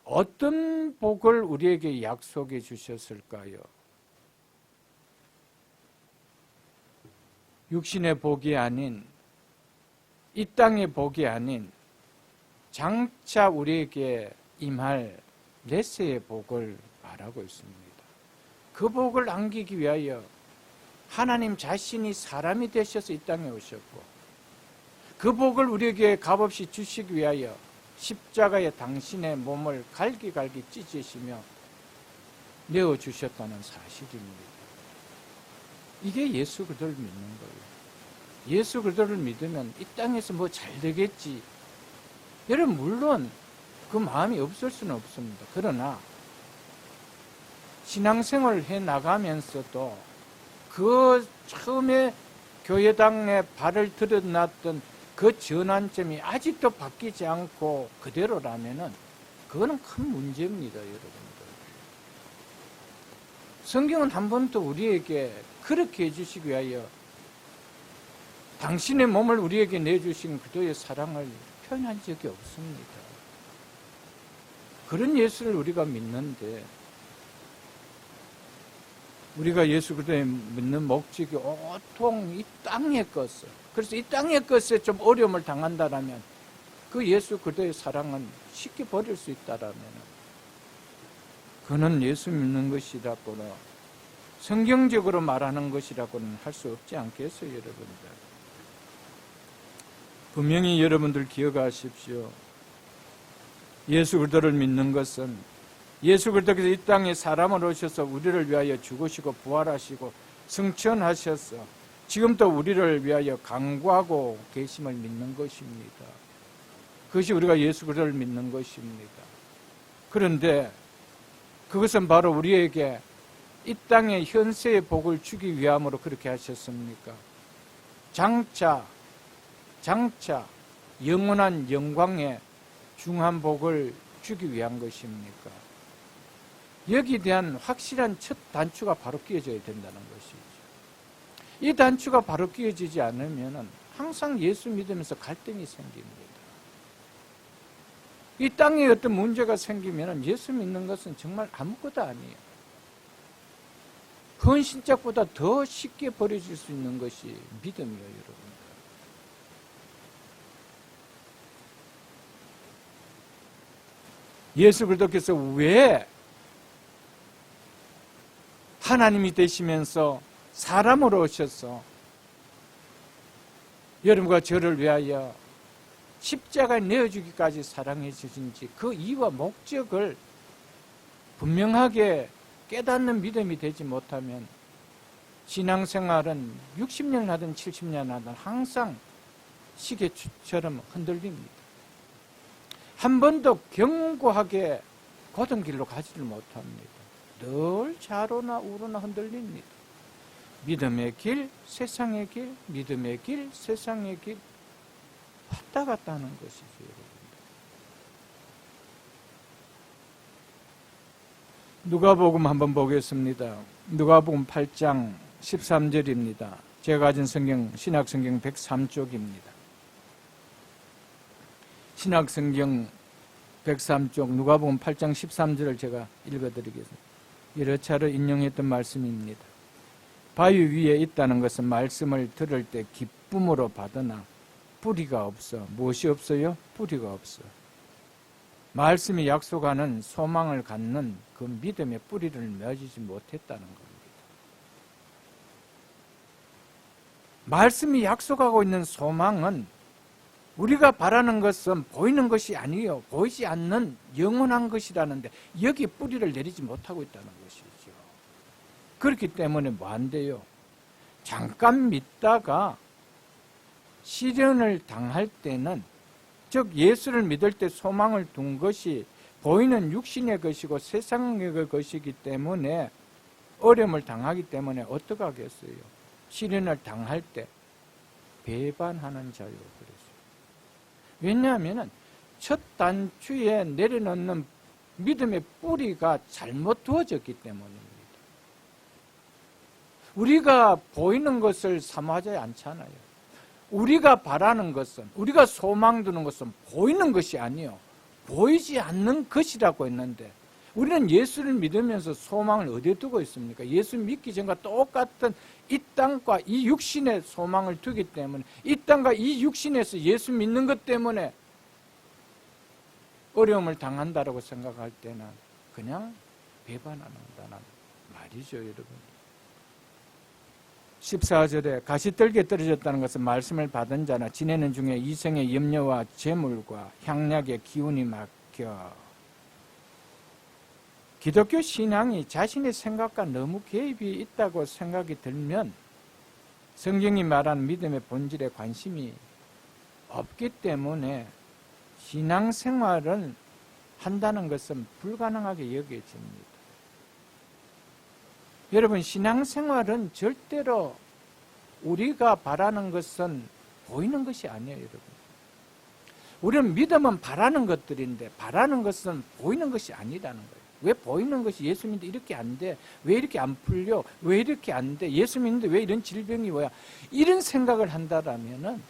어떤 복을 우리에게 약속해 주셨을까요? 육신의 복이 아닌 이 땅의 복이 아닌 장차 우리에게 임할 내세의 복을 말하고 있습니다. 그 복을 안기기 위하여 하나님 자신이 사람이 되셔서 이 땅에 오셨고, 그 복을 우리에게 값없이 주시기 위하여 십자가에 당신의 몸을 갈기갈기 찢으시며 내어주셨다는 사실입니다. 이게 예수 그리스도를 믿는 거예요. 예수 그리스도를 믿으면 이 땅에서 뭐 잘 되겠지. 여러분, 물론 그 마음이 없을 수는 없습니다. 그러나 신앙생활을 해 나가면서도 그 처음에 교회당에 발을 들여놨던 그 전환점이 아직도 바뀌지 않고 그대로라면은 그거는 큰 문제입니다, 여러분들. 성경은 한 번도 우리에게 그렇게 해주시기 위하여 당신의 몸을 우리에게 내주신 그도의 사랑을 표현한 적이 없습니다. 그런 예수를 우리가 믿는데, 우리가 예수 그리스도를 믿는 목적이 온통 이 땅의 것을, 그래서 이 땅의 것에 좀 어려움을 당한다라면 그 예수 그리스도의 사랑은 쉽게 버릴 수 있다라면 그는 예수 믿는 것이라고는, 성경적으로 말하는 것이라고는 할 수 없지 않겠어요, 여러분들. 분명히 여러분들 기억하십시오. 예수 그리스도를 믿는 것은 예수 그리스도께서 이 땅에 사람으로 오셔서 우리를 위하여 죽으시고 부활하시고 승천하셔서 지금도 우리를 위하여 간구하고 계심을 믿는 것입니다. 그것이 우리가 예수 그리스도를 믿는 것입니다. 그런데 그것은 바로 우리에게 이 땅의 현세의 복을 주기 위함으로 그렇게 하셨습니까? 장차 영원한 영광의 중한 복을 주기 위한 것입니까? 여기에 대한 확실한 첫 단추가 바로 끼워져야 된다는 것이죠. 이 단추가 바로 끼워지지 않으면 항상 예수 믿으면서 갈등이 생깁니다. 이 땅에 어떤 문제가 생기면 예수 믿는 것은 정말 아무것도 아니에요. 헌신짝보다 더 쉽게 버려질 수 있는 것이 믿음이에요, 여러분. 예수 그리스도께서 왜 하나님이 되시면서 사람으로 오셔서 여러분과 저를 위하여 십자가에 내어주기까지 사랑해 주신지 그 이유와 목적을 분명하게 깨닫는 믿음이 되지 못하면 신앙생활은 60년 하든 70년 하든 항상 시계처럼 흔들립니다. 한 번도 견고하게 곧은 길로 가지를 못합니다. 늘 좌로나 우로나 흔들립니다. 믿음의 길, 세상의 길, 믿음의 길, 세상의 길 왔다 갔다 하는 것이죠, 여러분. 누가복음 한번 보겠습니다. 누가복음 8장 13절입니다. 제가 가진 성경, 신약성경 103쪽입니다. 신약성경 103쪽 누가복음 8장 13절을 제가 읽어드리겠습니다. 여러 차례 인용했던 말씀입니다. 바위 위에 있다는 것은 말씀을 들을 때 기쁨으로 받으나 뿌리가 없어. 무엇이 없어요? 뿌리가 없어. 말씀이 약속하는 소망을 갖는 그 믿음의 뿌리를 맺지 못했다는 겁니다. 말씀이 약속하고 있는 소망은 우리가 바라는 것은 보이는 것이 아니에요. 보이지 않는 영원한 것이라는데 여기에 뿌리를 내리지 못하고 있다는 것이죠. 그렇기 때문에 뭐 안 돼요? 잠깐 믿다가 시련을 당할 때는, 즉 예수를 믿을 때 소망을 둔 것이 보이는 육신의 것이고 세상의 것이기 때문에 어려움을 당하기 때문에 어떻게 하겠어요? 시련을 당할 때 배반하는 자요. 그래서 왜냐하면 첫 단추에 내려놓는 믿음의 뿌리가 잘못 두어졌기 때문입니다. 우리가 보이는 것을 사모하지 않잖아요. 우리가 바라는 것은, 우리가 소망 두는 것은 보이는 것이 아니에요. 보이지 않는 것이라고 했는데 우리는 예수를 믿으면서 소망을 어디에 두고 있습니까? 예수 믿기 전과 똑같은 이 땅과 이 육신의 소망을 두기 때문에, 이 땅과 이 육신에서 예수 믿는 것 때문에 어려움을 당한다라고 생각할 때는 그냥 배반한다는 말이죠, 여러분. 14절에 가시떨기에 떨어졌다는 것은 말씀을 받은 자나 지내는 중에 이생의 염려와 재물과 향락의 기운이 막혀 기독교 신앙이 자신의 생각과 너무 개입이 있다고 생각이 들면 성경이 말하는 믿음의 본질에 관심이 없기 때문에 신앙생활을 한다는 것은 불가능하게 여겨집니다. 여러분, 신앙생활은 절대로 우리가 바라는 것은 보이는 것이 아니에요, 여러분. 우리는 믿음은 바라는 것들인데 바라는 것은 보이는 것이 아니라는 거예요. 왜 보이는 것이 예수 믿는데 이렇게 안 돼? 왜 이렇게 안 풀려? 왜 이렇게 안 돼? 예수 믿는데 왜 이런 질병이 와야? 이런 생각을 한다라면은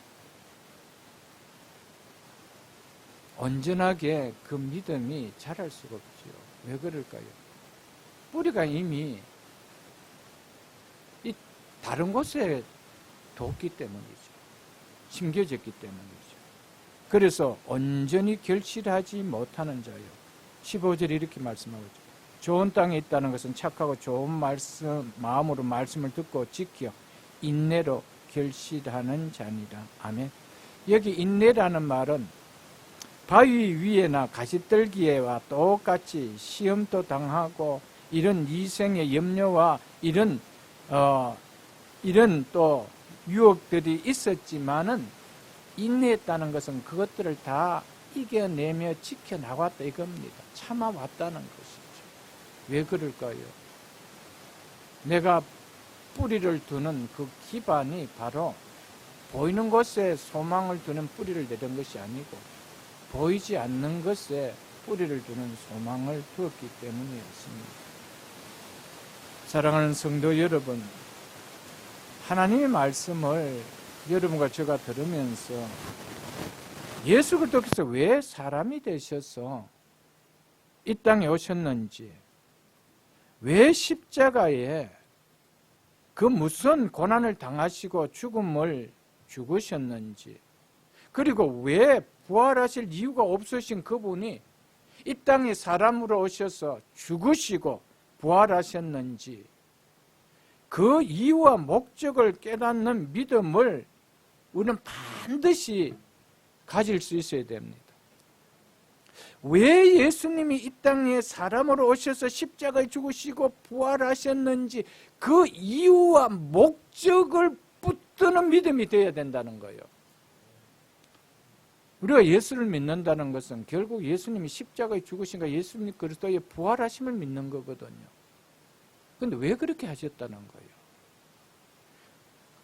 온전하게 그 믿음이 자랄 수가 없죠. 왜 그럴까요? 뿌리가 이미 이 다른 곳에 뒀기 때문이죠. 심겨졌기 때문이죠. 그래서 온전히 결실하지 못하는 자요. 15절에 이렇게 말씀하고 있죠. 좋은 땅에 있다는 것은 착하고 좋은 마음으로 말씀을 듣고 지켜 인내로 결실하는 자니라. 아멘. 여기 인내라는 말은 바위 위에나 가시떨기에와 똑같이 시험도 당하고 이런 이생의 염려와 이런 또 유혹들이 있었지만은 인내했다는 것은 그것들을 다 이겨내며 지켜나갔다 이겁니다. 참아왔다는 것이죠. 왜 그럴까요? 내가 뿌리를 두는 그 기반이 바로 보이는 것에 소망을 두는 뿌리를 내린 것이 아니고 보이지 않는 것에 뿌리를 두는 소망을 두었기 때문이었습니다. 사랑하는 성도 여러분, 하나님의 말씀을 여러분과 제가 들으면서 예수 그리스도께서 왜 사람이 되셔서 이 땅에 오셨는지, 왜 십자가에 그 무슨 고난을 당하시고 죽음을 죽으셨는지, 그리고 왜 부활하실 이유가 없으신 그분이 이 땅에 사람으로 오셔서 죽으시고 부활하셨는지, 그 이유와 목적을 깨닫는 믿음을 우리는 반드시 가질 수 있어야 됩니다. 왜 예수님이 이 땅에 사람으로 오셔서 십자가에 죽으시고 부활하셨는지 그 이유와 목적을 붙드는 믿음이 되어야 된다는 거예요. 우리가 예수를 믿는다는 것은 결국 예수님이 십자가에 죽으신가 예수님 그리스도의 부활하심을 믿는 거거든요. 그런데 왜 그렇게 하셨다는 거예요?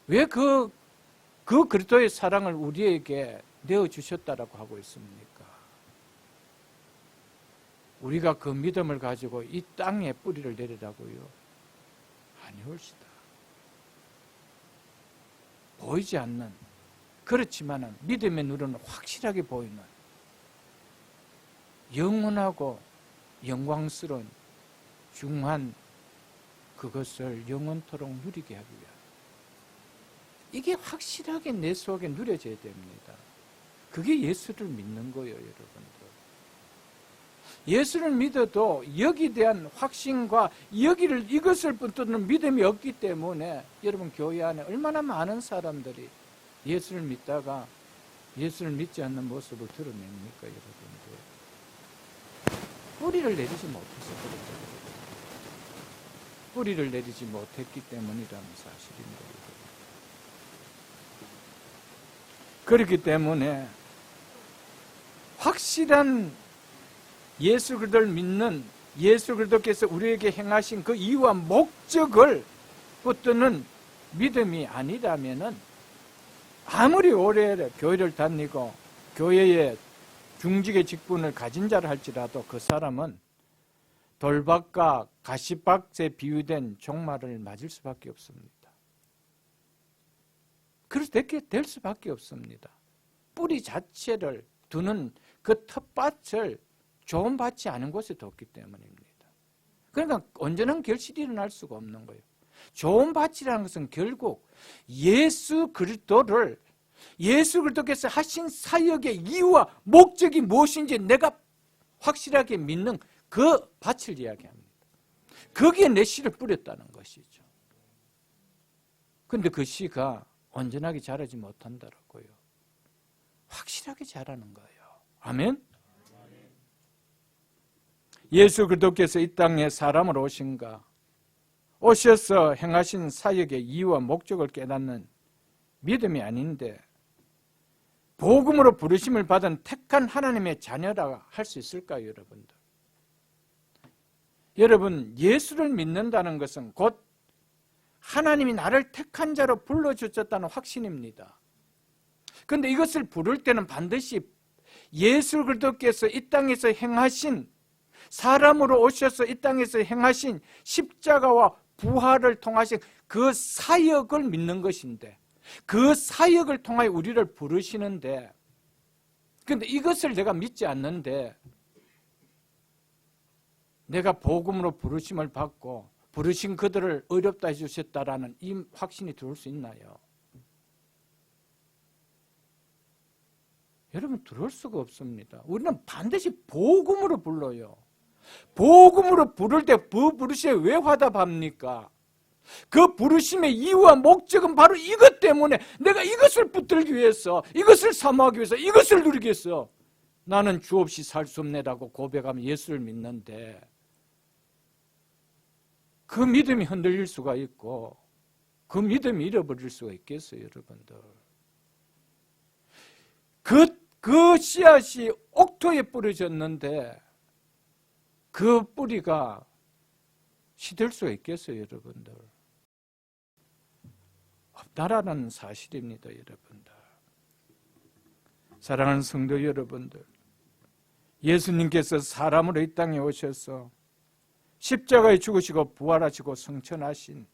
왜 그 그리스도의 사랑을 우리에게 내어주셨다라고 하고 있습니까? 우리가 그 믿음을 가지고 이 땅에 뿌리를 내리라고요? 아니올시다. 보이지 않는, 그렇지만 믿음의 눈으로는 확실하게 보이는 영원하고 영광스러운 중한 그것을 영원토록 누리게 하기 위하여 이게 확실하게 내 속에 누려져야 됩니다. 그게 예수를 믿는 거예요, 여러분들. 예수를 믿어도 여기에 대한 확신과 이것을 붙드는 믿음이 없기 때문에 여러분 교회 안에 얼마나 많은 사람들이 예수를 믿다가 예수를 믿지 않는 모습을 드러냅니까, 여러분들? 뿌리를 내리지 못해서 그렇죠. 뿌리를 내리지 못했기 때문이라는 사실입니다. 그렇기 때문에 확실한 예수 그리스도를 믿는 예수 그리스도께서 우리에게 행하신 그 이유와 목적을 붙드는 믿음이 아니라면은 아무리 오래 교회를 다니고 교회의 중직의 직분을 가진 자를 할지라도 그 사람은 돌박과 가시밭에 비유된 종말을 맞을 수밖에 없습니다. 그래서 될 수밖에 없습니다. 뿌리 자체를 두는 그 텃밭을 좋은 밭이 아닌 곳에 뒀기 때문입니다. 그러니까 온전한 결실이 일어날 수가 없는 거예요. 좋은 밭이라는 것은 결국 예수 그리스도께서 하신 사역의 이유와 목적이 무엇인지 내가 확실하게 믿는 그 밭을 이야기합니다. 거기에 내 씨를 뿌렸다는 것이죠. 그런데 그 씨가 온전하게 자라지 못한다고요. 확실하게 자라는 거예요. 아멘? 예수 그리스도께서 이 땅에 사람으로 오셔서 행하신 사역의 이유와 목적을 깨닫는 믿음이 아닌데 복음으로 부르심을 받은 택한 하나님의 자녀라 할 수 있을까요, 여러분들? 여러분, 예수를 믿는다는 것은 곧 하나님이 나를 택한 자로 불러주셨다는 확신입니다. 그런데 이것을 부를 때는 반드시 예수 그리스도께서 이 땅에서 행하신, 사람으로 오셔서 이 땅에서 행하신 십자가와 부활을 통하신 그 사역을 믿는 것인데, 그 사역을 통하여 우리를 부르시는데, 그런데 이것을 내가 믿지 않는데 내가 복음으로 부르심을 받고 부르신 그들을 어렵다 해주셨다라는 이 확신이 들어올 수 있나요? 여러분, 들어올 수가 없습니다. 우리는 반드시 복음으로 불러요. 복음으로 부를 때 그 부르심에 왜 화답합니까? 그 부르심의 이유와 목적은 바로 이것 때문에 내가 이것을 붙들기 위해서, 이것을 사모하기 위해서, 이것을 누리기 위해서 나는 주 없이 살 수 없네라고 고백하면 예수를 믿는데, 그 믿음이 흔들릴 수가 있고 그 믿음이 잃어버릴 수가 있겠어요, 여러분들. 그 씨앗이 옥토에 뿌려졌는데 그 뿌리가 시들 수가 있겠어요, 여러분들? 없다라는 사실입니다, 여러분들. 사랑하는 성도 여러분들, 예수님께서 사람으로 이 땅에 오셔서 십자가에 죽으시고 부활하시고 성천하신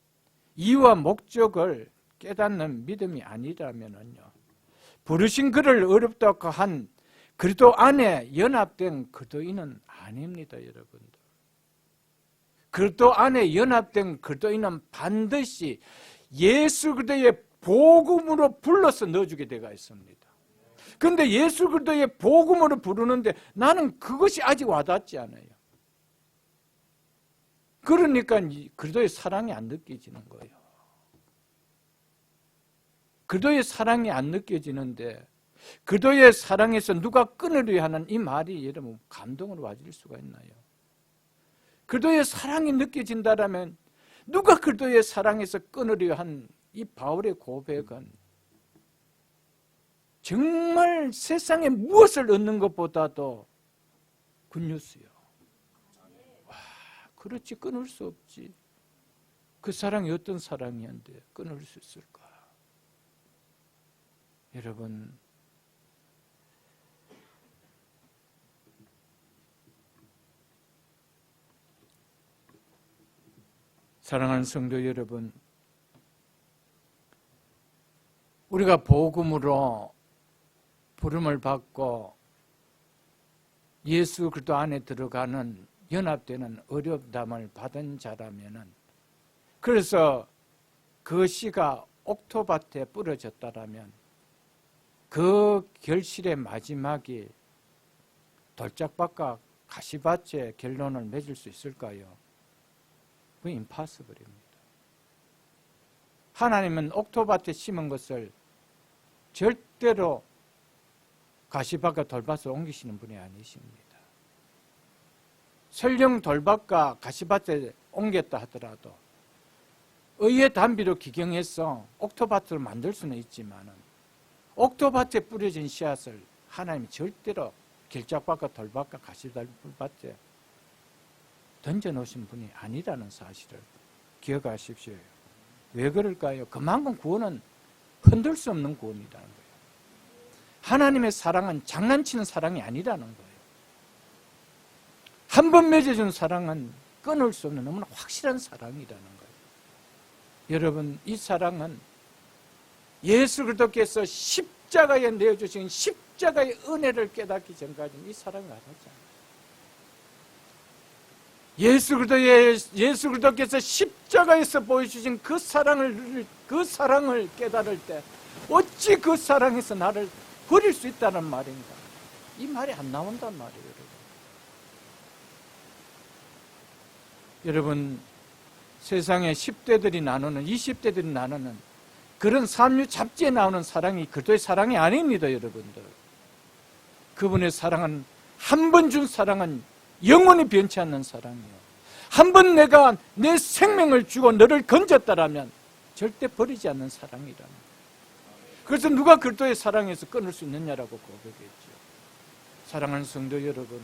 이유와 목적을 깨닫는 믿음이 아니라면요, 부르신 그를 어렵다고 한 그리스도 안에 연합된 그리스도인은 아닙니다, 여러분들. 그리스도 안에 연합된 그리스도인은 반드시 예수 그리스도의 복음으로 불러서 넣어주게 되어 있습니다. 그런데 예수 그리스도의 복음으로 부르는데 나는 그것이 아직 와닿지 않아요. 그러니까 그리스도의 사랑이 안 느껴지는 거예요. 그리스도의 사랑이 안 느껴지는데 그리스도의 사랑에서 누가 끊으려 하는 이 말이 여러분 감동으로 와질 수가 있나요? 그리스도의 사랑이 느껴진다라면 누가 그리스도의 사랑에서 끊으려 한 이 바울의 고백은 정말 세상에 무엇을 얻는 것보다도 굿뉴스요. 와, 그렇지, 끊을 수 없지. 그 사랑이 어떤 사랑이었는데 끊을 수 있을까? 여러분, 사랑하는 성도 여러분, 우리가 복음으로 부름을 받고 예수 그리스도 안에 들어가는 연합되는 어렵담을 받은 자라면은, 그래서 그 씨가 옥토밭에 뿌려졌다라면 그 결실의 마지막이 돌짝밭과 가시밭의 결론을 맺을 수 있을까요? 그건 임파서블입니다. 하나님은 옥토밭에 심은 것을 절대로 가시밭과 돌밭으로 옮기시는 분이 아니십니다. 설령 돌밭과 가시밭에 옮겼다 하더라도 의의 단비로 기경해서 옥토밭을 만들 수는 있지만 옥토밭에 뿌려진 씨앗을 하나님이 절대로 길작밭과 돌밭과 가시밭에 던져놓으신 분이 아니라는 사실을 기억하십시오. 왜 그럴까요? 그만큼 구원은 흔들 수 없는 구원이라는 거예요. 하나님의 사랑은 장난치는 사랑이 아니라는 거예요. 한 번 맺어준 사랑은 끊을 수 없는 너무나 확실한 사랑이라는 거예요. 여러분, 이 사랑은 예수 그리스도께서 십자가에 내어주신 십자가의 은혜를 깨닫기 전까지는 이 사랑이 와닿지 않아요. 예수 그리스도께서 십자가에서 보여주신 그 사랑을 깨달을 때 어찌 그 사랑에서 나를 버릴 수 있다는 말인가? 이 말이 안 나온단 말이에요, 여러분. 세상에 10대들이 나누는, 20대들이 나누는 그런 삼류 잡지에 나오는 사랑이 그리스도의 사랑이 아닙니다, 여러분들. 그분의 사랑은, 한 번 준 사랑은 영원히 변치 않는 사랑이에요. 한 번 내가 내 생명을 주고 너를 건졌다라면 절대 버리지 않는 사랑이라는. 그래서 누가 그리스도의 사랑에서 끊을 수 있느냐라고 고백했죠. 사랑하는 성도 여러분,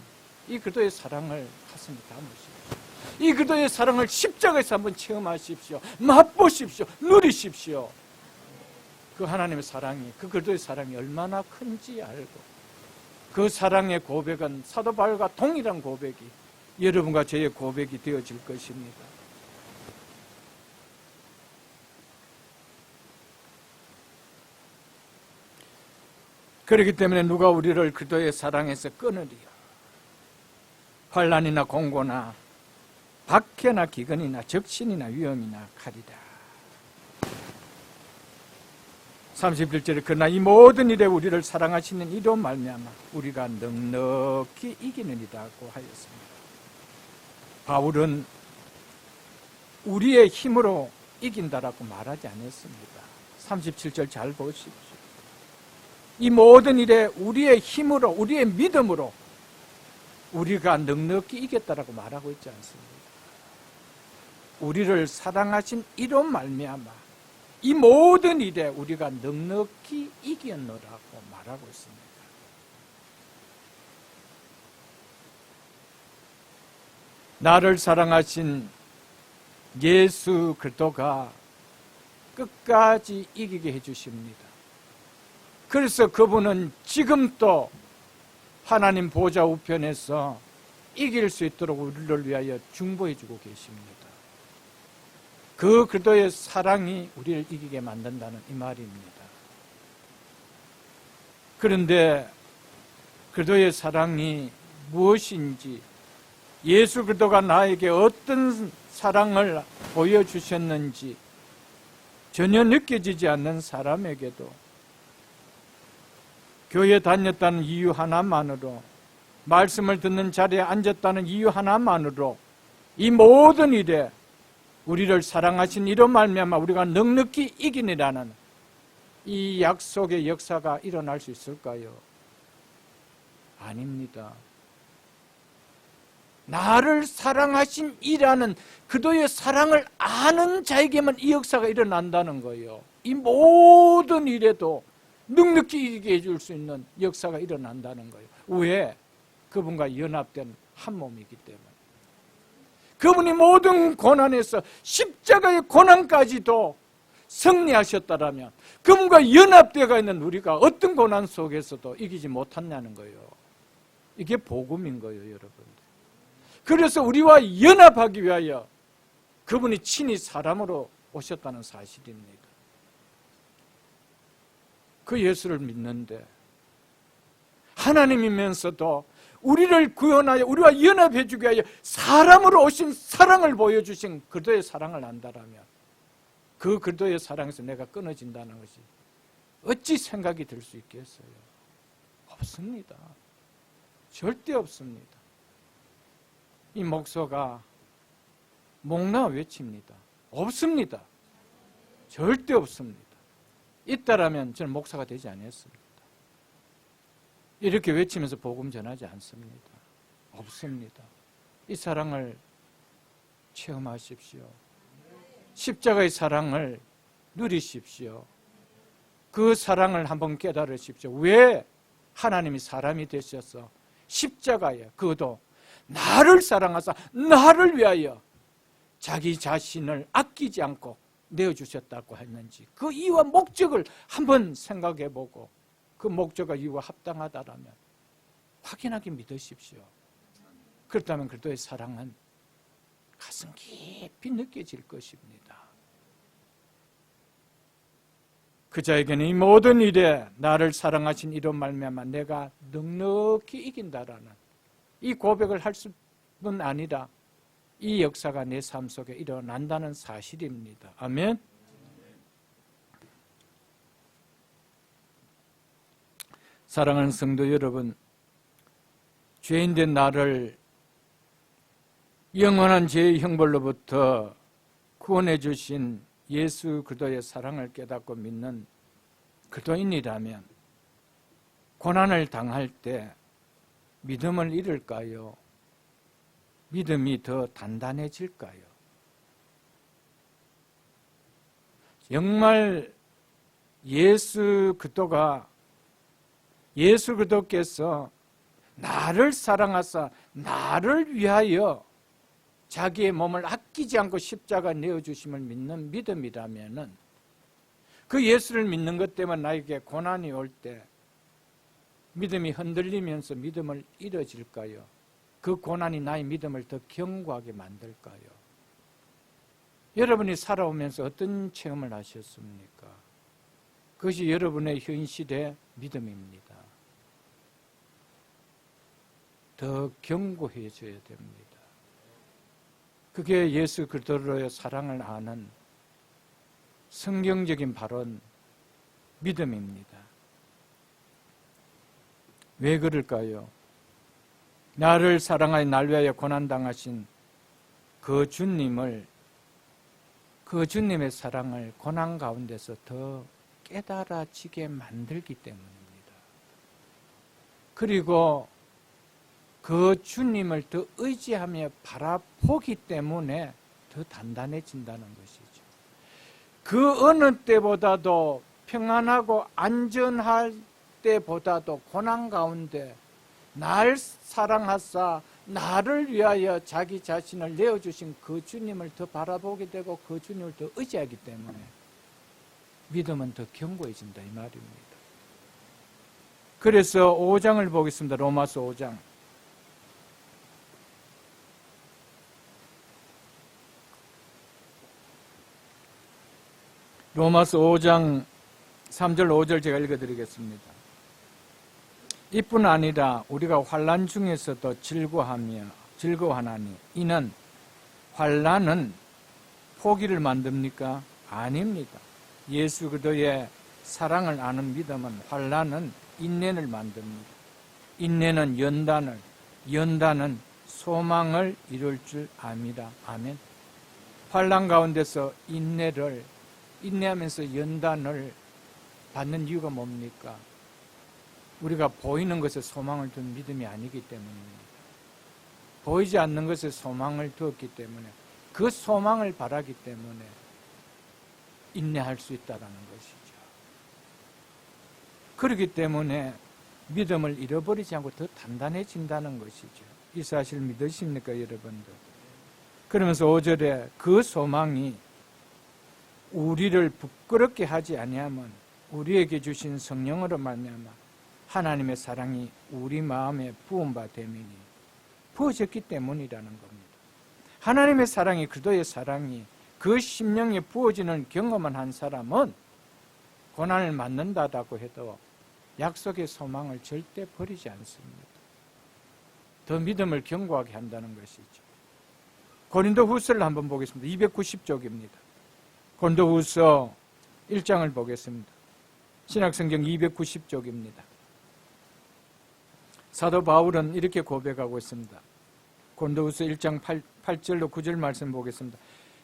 이 그리스도의 사랑을 가슴에 담으십시오. 이 그리스도의 사랑을 십자가에서 한번 체험하십시오. 맛보십시오. 누리십시오. 그 하나님의 사랑이, 그 그리스도의 사랑이 얼마나 큰지 알고, 그 사랑의 고백은 사도 바울과 동일한 고백이 여러분과 저의 고백이 되어질 것입니다. 그렇기 때문에 누가 우리를 그리스도의 사랑에서 끊으리요? 환난이나 공고나 박해나 기근이나 적신이나 위험이나 칼이다. 31절에 그러나 이 모든 일에 우리를 사랑하시는 이로 말미암아 우리가 넉넉히 이기느니라고 하였습니다. 바울은 우리의 힘으로 이긴다라고 말하지 않았습니다. 37절 잘 보십시오. 이 모든 일에 우리의 힘으로, 우리의 믿음으로 우리가 넉넉히 이겼다라고 말하고 있지 않습니다. 우리를 사랑하신 이로 말미암아 이 모든 일에 우리가 넉넉히 이겼노라고 말하고 있습니다. 나를 사랑하신 예수 그리스도가 끝까지 이기게 해주십니다. 그래서 그분은 지금도 하나님 보좌 우편에서 이길 수 있도록 우리를 위하여 중보해주고 계십니다. 그 그리스도의 사랑이 우리를 이기게 만든다는 이 말입니다. 그런데 그리스도의 사랑이 무엇인지, 예수 그리스도가 나에게 어떤 사랑을 보여주셨는지 전혀 느껴지지 않는 사람에게도 교회 다녔다는 이유 하나만으로, 말씀을 듣는 자리에 앉았다는 이유 하나만으로 이 모든 일에 우리를 사랑하신 이로 말미암아 우리가 넉넉히 이기니라는 이 약속의 역사가 일어날 수 있을까요? 아닙니다. 나를 사랑하신 이라는 그도의 사랑을 아는 자에게만 이 역사가 일어난다는 거예요. 이 모든 일에도 넉넉히 이기게 해줄 수 있는 역사가 일어난다는 거예요. 왜? 그분과 연합된 한 몸이기 때문에. 그분이 모든 고난에서 십자가의 고난까지도 승리하셨다라면 그분과 연합되어 있는 우리가 어떤 고난 속에서도 이기지 못한다는 거예요. 이게 복음인 거예요, 여러분. 그래서 우리와 연합하기 위하여 그분이 친히 사람으로 오셨다는 사실입니다. 그 예수를 믿는데 하나님이면서도 우리를 구원하여 우리와 연합해 주기 위하여 사람으로 오신 사랑을 보여주신 그리스도의 사랑을 안다라면 그 그리스도의 사랑에서 내가 끊어진다는 것이 어찌 생각이 들 수 있겠어요? 없습니다. 절대 없습니다. 이 목소가 목나 외칩니다. 없습니다. 절대 없습니다. 있다라면 저는 목사가 되지 않았습니다. 이렇게 외치면서 복음 전하지 않습니다. 없습니다. 이 사랑을 체험하십시오. 십자가의 사랑을 누리십시오. 그 사랑을 한번 깨달으십시오. 왜 하나님이 사람이 되셔서 십자가에, 그것도 나를 사랑하사 나를 위하여 자기 자신을 아끼지 않고 내어주셨다고 했는지 그 이유와 목적을 한번 생각해보고 그 목적과 이유가 합당하다라면 확인하게 믿으십시오. 그렇다면 그리스도의 사랑은 가슴 깊이 느껴질 것입니다. 그 자에게는 이 모든 일에 나를 사랑하신 이로 말미암아 내가 넉넉히 이긴다라는 이 고백을 할 뿐 아니라 이 역사가 내 삶 속에 일어난다는 사실입니다. 아멘. 사랑하는 성도 여러분, 죄인된 나를 영원한 죄의 형벌로부터 구원해 주신 예수 그리스도의 사랑을 깨닫고 믿는 그리스도인이라면 고난을 당할 때 믿음을 잃을까요? 믿음이 더 단단해질까요? 정말 예수 그리스도께서 나를 사랑하사 나를 위하여 자기의 몸을 아끼지 않고 십자가 내어주심을 믿는 믿음이라면은 그 예수를 믿는 것 때문에 나에게 고난이 올 때 믿음이 흔들리면서 믿음을 잃어질까요? 그 고난이 나의 믿음을 더 견고하게 만들까요? 여러분이 살아오면서 어떤 체험을 하셨습니까? 그것이 여러분의 현실의 믿음입니다. 더 견고해져야 됩니다. 그게 예수 그리스도의 사랑을 아는 성경적인 바른 믿음입니다. 왜 그럴까요? 나를 사랑하여 날 위하여 고난당하신 그 주님의 사랑을 고난 가운데서 더 깨달아지게 만들기 때문입니다. 그리고 그 주님을 더 의지하며 바라보기 때문에 더 단단해진다는 것이죠. 그 어느 때보다도 평안하고 안전할 때보다도 고난 가운데 날 사랑하사 나를 위하여 자기 자신을 내어주신 그 주님을 더 바라보게 되고 그 주님을 더 의지하기 때문에 믿음은 더 견고해진다 이 말입니다. 그래서 5장을 보겠습니다. 로마서 5장. 로마서 5장 3절 5절 제가 읽어드리겠습니다. 이뿐 아니라 우리가 환난 중에서도 즐거워하나니 이는 환난은 포기를 만듭니까? 아닙니다. 예수 그리스도의 사랑을 아는 믿음은 환난은 인내를 만듭니다. 인내는 연단은 소망을 이룰 줄 압니다. 아멘. 환난 가운데서 인내하면서 연단을 받는 이유가 뭡니까? 우리가 보이는 것에 소망을 둔 믿음이 아니기 때문입니다. 보이지 않는 것에 소망을 두었기 때문에 그 소망을 바라기 때문에 인내할 수 있다는 것이죠. 그렇기 때문에 믿음을 잃어버리지 않고 더 단단해진다는 것이죠. 이 사실 믿으십니까, 여러분들? 그러면서 5절에 그 소망이 우리를 부끄럽게 하지 아니하면 우리에게 주신 성령으로 말미암아 하나님의 사랑이 우리 마음에 부은 바 됨이니 부어졌기 때문이라는 겁니다. 하나님의 사랑이 그리스도의 사랑이 그 심령에 부어지는 경험을 한 사람은 고난을 맞는다고 해도 약속의 소망을 절대 버리지 않습니다. 더 믿음을 견고하게 한다는 것이죠. 고린도후서를 한번 보겠습니다. 290쪽입니다. 고린도후서 1장을 보겠습니다. 신약성경 290쪽입니다. 사도 바울은 이렇게 고백하고 있습니다. 고린도후서 1장 8절로 9절 말씀 보겠습니다.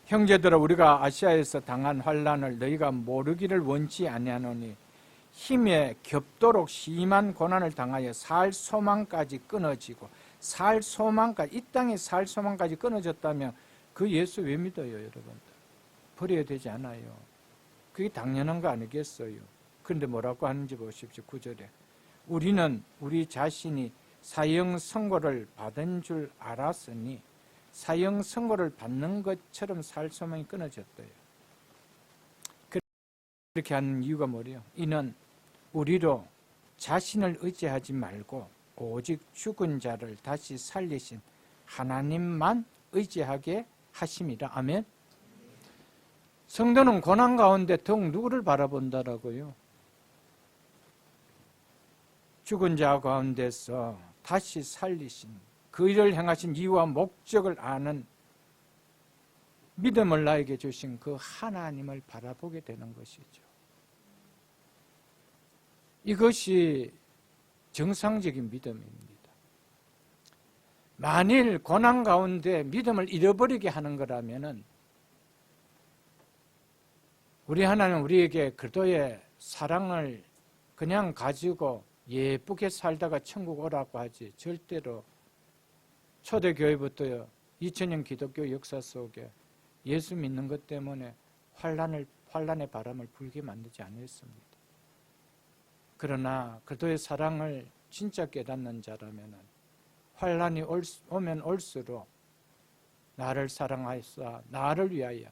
형제들아 우리가 아시아에서 당한 환난을 너희가 모르기를 원치 아니하노니 힘에 겹도록 심한 고난을 당하여 살 소망까지 끊어지고 이 땅에 살 소망까지 끊어졌다면 그 예수 왜 믿어요, 여러분들? 버려야 되지 않아요. 그게 당연한 거 아니겠어요? 그런데 뭐라고 하는지 보십시오. 9절에 우리는 우리 자신이 사형 선고를 받은 줄 알았으니 사형 선고를 받는 것처럼 살 소망이 끊어졌대요. 그렇게 하는 이유가 뭐래요? 이는 우리로 자신을 의지하지 말고 오직 죽은 자를 다시 살리신 하나님만 의지하게 하심이라. 아멘. 성도는 고난 가운데 더욱 누구를 바라본다라고요? 죽은 자 가운데서 다시 살리신 그 일을 행하신 이유와 목적을 아는 믿음을 나에게 주신 그 하나님을 바라보게 되는 것이죠. 이것이 정상적인 믿음입니다. 만일 고난 가운데 믿음을 잃어버리게 하는 거라면은 우리 하나님은 우리에게 그리스도의 사랑을 그냥 가지고 예쁘게 살다가 천국 오라고 하지, 절대로 초대교회부터 2000년 기독교 역사 속에 예수 믿는 것 때문에 환란의 바람을 불게 만들지 않았습니다. 그러나 그리스도의 사랑을 진짜 깨닫는 자라면 환란이 오면 올수록 나를 사랑하사 나를 위하여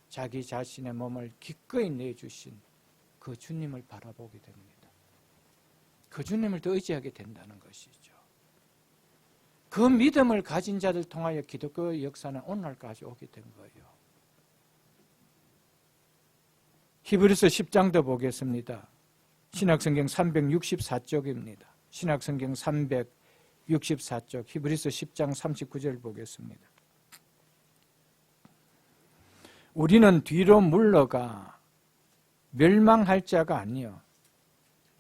자기 자신의 몸을 기꺼이 내주신 그 주님을 바라보게 됩니다. 그 주님을 더 의지하게 된다는 것이죠. 그 믿음을 가진 자들 통하여 기독교의 역사는 오늘날까지 오게 된 거예요. 히브리서 10장도 보겠습니다. 신약성경 364쪽입니다. 신약성경 364쪽 히브리서 10장 39절 보겠습니다. 우리는 뒤로 물러가 멸망할 자가 아니요.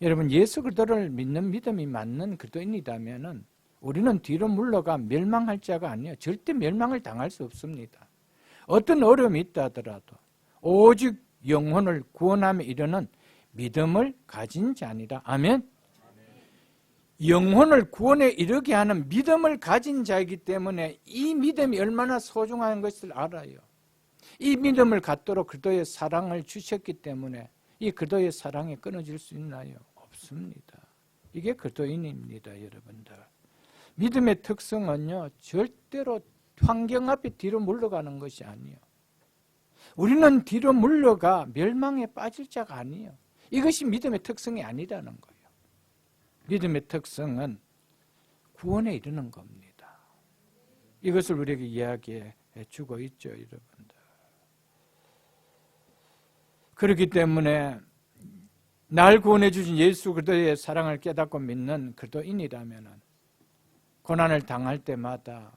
여러분, 예수 그리스도를 믿는 믿음이 맞는 그리스도인이라면은 우리는 뒤로 물러가 멸망할 자가 아니요. 절대 멸망을 당할 수 없습니다. 어떤 어려움이 있다 하더라도 오직 영혼을 구원함에 이르는 믿음을 가진 자니라. 아멘. 영혼을 구원에 이르게 하는 믿음을 가진 자이기 때문에 이 믿음이 얼마나 소중한 것을 알아요. 이 믿음을 갖도록 그리스도의 사랑을 주셨기 때문에 이 그리스도의 사랑이 끊어질 수 있나요? 없습니다. 이게 그리스도인입니다, 여러분들. 믿음의 특성은요, 절대로 환경 앞에 뒤로 물러가는 것이 아니에요. 우리는 뒤로 물러가 멸망에 빠질 자가 아니에요. 이것이 믿음의 특성이 아니라는 거예요. 믿음의 특성은 구원에 이르는 겁니다. 이것을 우리에게 이야기해 주고 있죠, 여러분들. 그렇기 때문에 날 구원해 주신 예수 그리스도의 사랑을 깨닫고 믿는 그리스도인이라면 고난을 당할 때마다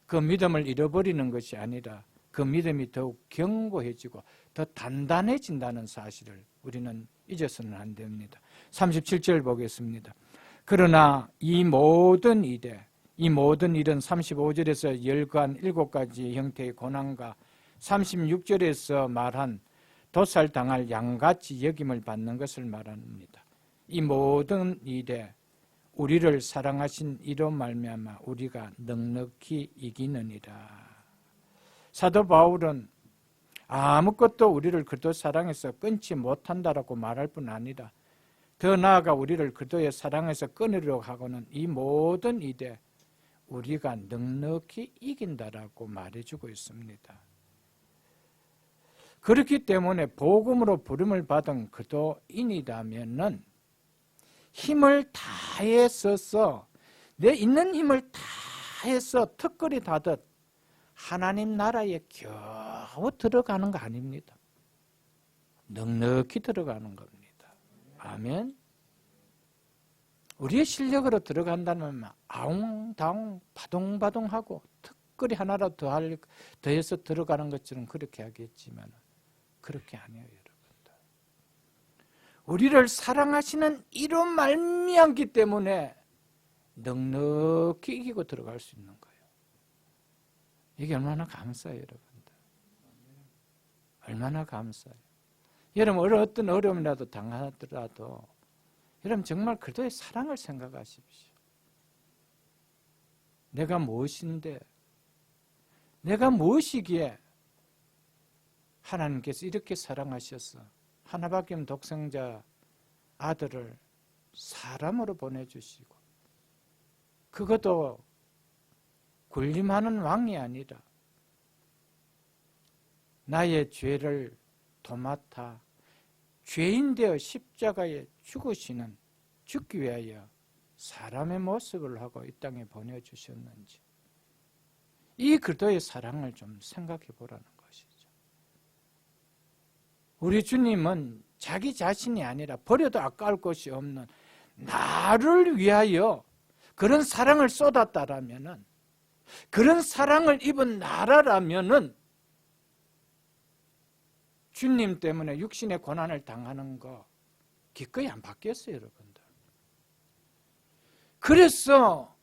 그 믿음을 잃어버리는 것이 아니라 그 믿음이 더욱 견고해지고 더 단단해진다는 사실을 우리는 잊어서는 안 됩니다. 37절 보겠습니다. 그러나 이 모든 일은 35절에서 열관 7가지 형태의 고난과 36절에서 말한 도살당할 양같이 여김을 받는 것을 말합니다. 이 모든 일에 우리를 사랑하신 이로 말미암아 우리가 넉넉히 이기느니라. 사도 바울은 아무것도 우리를 그리스도 사랑에서 끊지 못한다라고 말할 뿐 아니라 더 나아가 우리를 그리스도의 사랑에서 끊으려고 하고는 이 모든 일에 우리가 넉넉히 이긴다라고 말해주고 있습니다. 그렇기 때문에 복음으로 부름을 받은 그리스도인이라면은 힘을 다해 써서 내 있는 힘을 다해서 턱걸이 다듯 하나님 나라에 겨우 들어가는 거 아닙니다. 넉넉히 들어가는 겁니다. 아멘. 우리의 실력으로 들어간다면 아웅다웅 바동바동하고 턱걸이 하나라도 더해서 들어가는 것처럼 그렇게 하겠지만 그렇게 아니에요, 여러분들. 우리를 사랑하시는 이로 말미암기 때문에 넉넉히 이기고 들어갈 수 있는 거예요. 이게 얼마나 감사해요, 여러분들. 얼마나 감사해요. 여러분, 어떤 어려움이라도 당하더라도 여러분 정말 그리스도의 사랑을 생각하십시오. 내가 무엇인데, 내가 무엇이기에 하나님께서 이렇게 사랑하셔서 하나밖에 없는 독생자 아들을 사람으로 보내주시고 그것도 군림하는 왕이 아니라 나의 죄를 도맡아 죄인 되어 십자가에 죽기 위하여 사람의 모습을 하고 이 땅에 보내주셨는지 이 그리스도의 사랑을 좀 생각해 보라는 것이죠. 우리 주님은 자기 자신이 아니라 버려도 아까울 것이 없는 나를 위하여 그런 사랑을 쏟았다라면은, 그런 사랑을 입은 나라라면은 주님 때문에 육신의 고난을 당하는 거 기꺼이 안 받겠어요, 여러분들. 그래서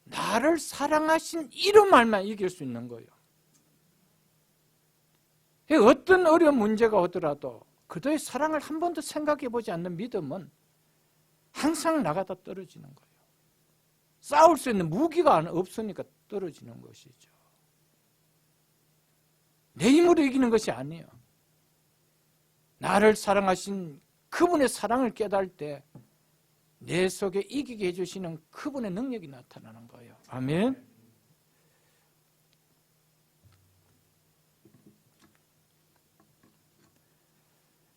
나를 사랑하신 이런 말만 이길 수 있는 거예요. 어떤 어려운 문제가 오더라도 그들의 사랑을 한 번도 생각해 보지 않는 믿음은 항상 나가다 떨어지는 거예요. 싸울 수 있는 무기가 없으니까 떨어지는 것이죠. 내 힘으로 이기는 것이 아니에요. 나를 사랑하신 그분의 사랑을 깨달을 때 내 속에 이기게 해주시는 그분의 능력이 나타나는 거예요. 아멘.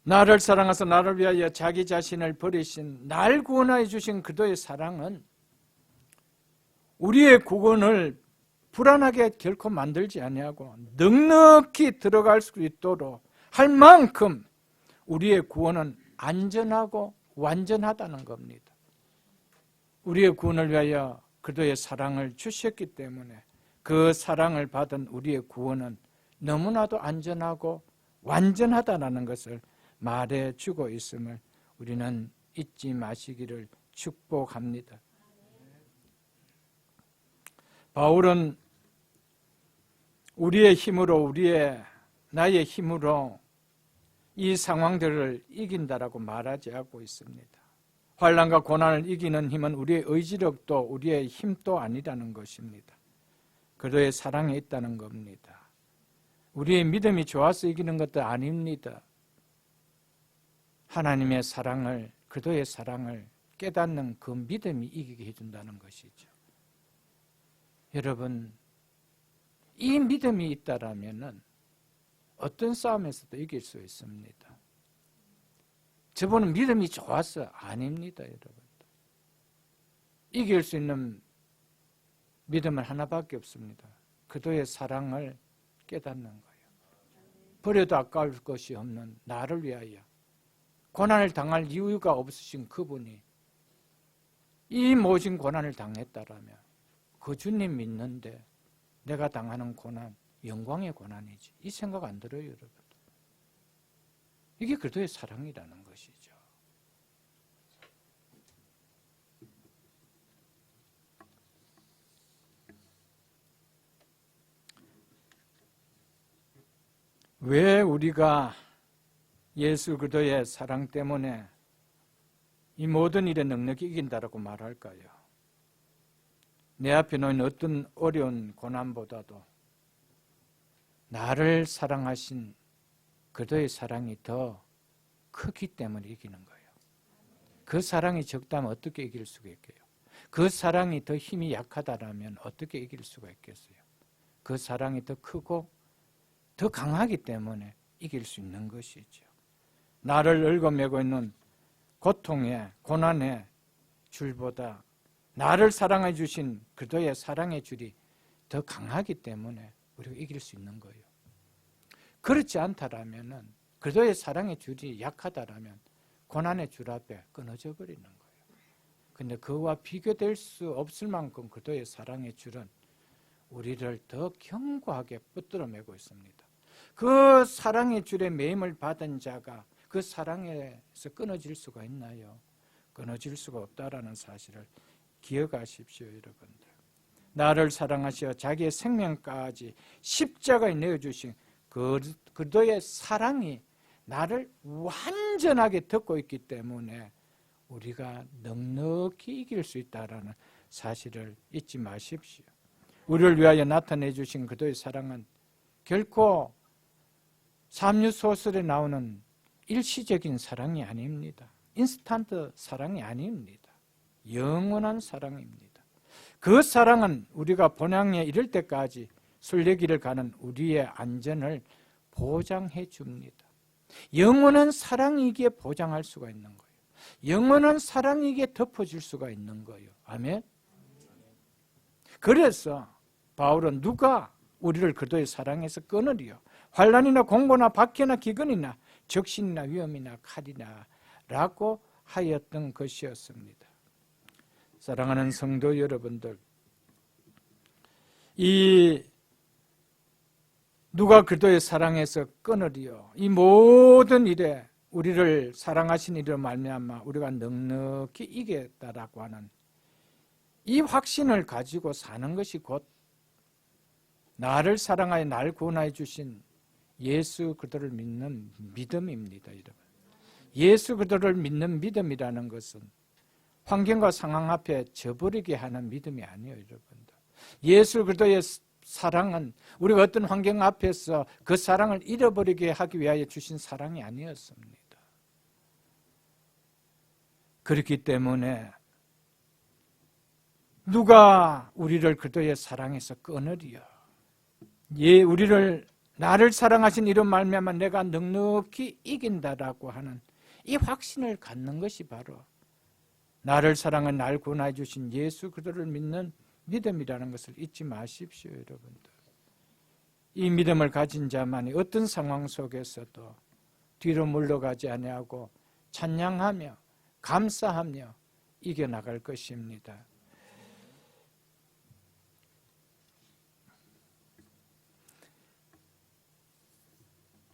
나를 사랑하사 나를 위하여 자기 자신을 버리신 날 구원하여 주신 그도의 사랑은 우리의 구원을 불안하게 결코 만들지 아니하고 넉넉히 들어갈 수 있도록 할 만큼 우리의 구원은 안전하고 완전하다는 겁니다. 우리의 구원을 위하여 그도의 사랑을 주셨기 때문에 그 사랑을 받은 우리의 구원은 너무나도 안전하고 완전하다는 것을 말해주고 있음을 우리는 잊지 마시기를 축복합니다. 바울은 우리의 힘으로 나의 힘으로 이 상황들을 이긴다라고 말하지 않고 있습니다. 환난과 고난을 이기는 힘은 우리의 의지력도 우리의 힘도 아니라는 것입니다. 그도의 사랑에 있다는 겁니다. 우리의 믿음이 좋아서 이기는 것도 아닙니다. 하나님의 사랑을, 그도의 사랑을 깨닫는 그 믿음이 이기게 해준다는 것이죠. 여러분, 이 믿음이 있다라면 어떤 싸움에서도 이길 수 있습니다. 저분은 믿음이 좋아서 아닙니다, 여러분. 이길 수 있는 믿음은 하나밖에 없습니다. 그도의 사랑을 깨닫는 거예요. 버려도 아까울 것이 없는 나를 위하여 고난을 당할 이유가 없으신 그분이 이 모진 고난을 당했다라면 그 주님 믿는데 내가 당하는 고난, 영광의 고난이지. 이 생각 안 들어요, 여러분. 이게 그리스도의 사랑이라는 것이죠. 왜 우리가 예수 그리스도의 사랑 때문에 이 모든 일에 넉넉히 이긴다라고 말할까요? 내 앞에 놓인 어떤 어려운 고난보다도 나를 사랑하신 그리스도의 사랑이 더 크기 때문에 이기는 거예요. 그 사랑이 적다면 어떻게 이길 수가 있겠어요? 그 사랑이 더 힘이 약하다면 어떻게 이길 수가 있겠어요? 그 사랑이 더 크고 더 강하기 때문에 이길 수 있는 것이죠. 나를 얽어매고 있는 고통의 고난의 줄보다 나를 사랑해 주신 그리스도의 사랑의 줄이 더 강하기 때문에 우리가 이길 수 있는 거예요. 그렇지 않다라면은 그리스도의 사랑의 줄이 약하다라면 고난의 줄 앞에 끊어져 버리는 거예요. 근데 그와 비교될 수 없을 만큼 그리스도의 사랑의 줄은 우리를 더 견고하게 붙들어 매고 있습니다. 그 사랑의 줄에 매임을 받은 자가 그 사랑에서 끊어질 수가 있나요? 끊어질 수가 없다라는 사실을 기억하십시오, 여러분들. 나를 사랑하시어 자기의 생명까지 십자가에 내어주신 그리스도의 사랑이 나를 완전하게 덮고 있기 때문에 우리가 넉넉히 이길 수 있다는 사실을 잊지 마십시오. 우리를 위하여 나타내 주신 그리스도의 사랑은 결코 삼류소설에 나오는 일시적인 사랑이 아닙니다. 인스턴트 사랑이 아닙니다. 영원한 사랑입니다. 그 사랑은 우리가 본향에 이를 때까지 순례길을 가는 우리의 안전을 보장해 줍니다. 영원한 사랑이기에 보장할 수가 있는 거예요. 영원한 사랑이기에 덮어줄 수가 있는 거예요. 아멘. 그래서 바울은 누가 우리를 그리스도의 사랑에서 끊으리요? 환난이나 공고나 박해나 기근이나 적신이나 위험이나 칼이나 라고 하였던 것이었습니다. 사랑하는 성도 여러분들, 이 누가 그리스도의 사랑에서 끊으리요. 이 모든 일에 우리를 사랑하신 이로 말미암아 우리가 넉넉히 이겼다라고 하는 이 확신을 가지고 사는 것이 곧 나를 사랑하여 나를 구원하여 주신 예수 그리스도를 믿는 믿음입니다. 여러분. 예수 그리스도를 믿는 믿음이라는 것은 환경과 상황 앞에 저버리게 하는 믿음이 아니에요. 여러분들. 예수 그리스도의 사랑은 우리가 어떤 환경 앞에서 그 사랑을 잃어버리게 하기 위하여 주신 사랑이 아니었습니다. 그렇기 때문에 누가 우리를 그리스도의 사랑에서 끊으리요. 예, 우리를 나를 사랑하신 이로 말미암아 내가 넉넉히 이긴다라고 하는 이 확신을 갖는 것이 바로 나를 사랑한 날 구원해 주신 예수 그리스도를 믿는 믿음이라는 것을 잊지 마십시오, 여러분들. 이 믿음을 가진 자만이 어떤 상황 속에서도 뒤로 물러가지 아니하고 찬양하며 감사하며 이겨나갈 것입니다.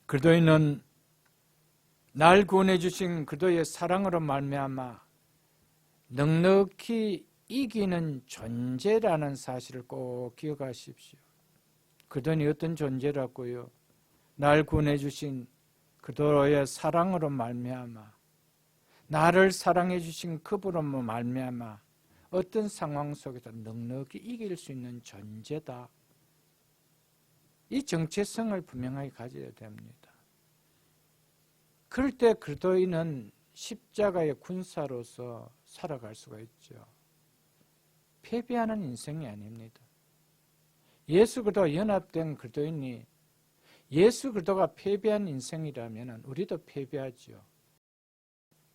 그리스도인은 날 구원해 주신 그리스도의 사랑으로 말미암아 넉넉히 이기는 존재라는 사실을 꼭 기억하십시오. 그리스도인이 어떤 존재라고요? 날 구원해 주신 그리스도의 사랑으로 말미암아 나를 사랑해 주신 그분으로 말미암아 어떤 상황 속에서 넉넉히 이길 수 있는 존재다. 이 정체성을 분명하게 가져야 됩니다. 그럴 때 그리스도인은 십자가의 군사로서 살아갈 수가 있죠. 패배하는 인생이 아닙니다. 예수 그리스도와 연합된 그리스도인이 예수 그리스도가 패배한 인생이라면 우리도 패배하죠.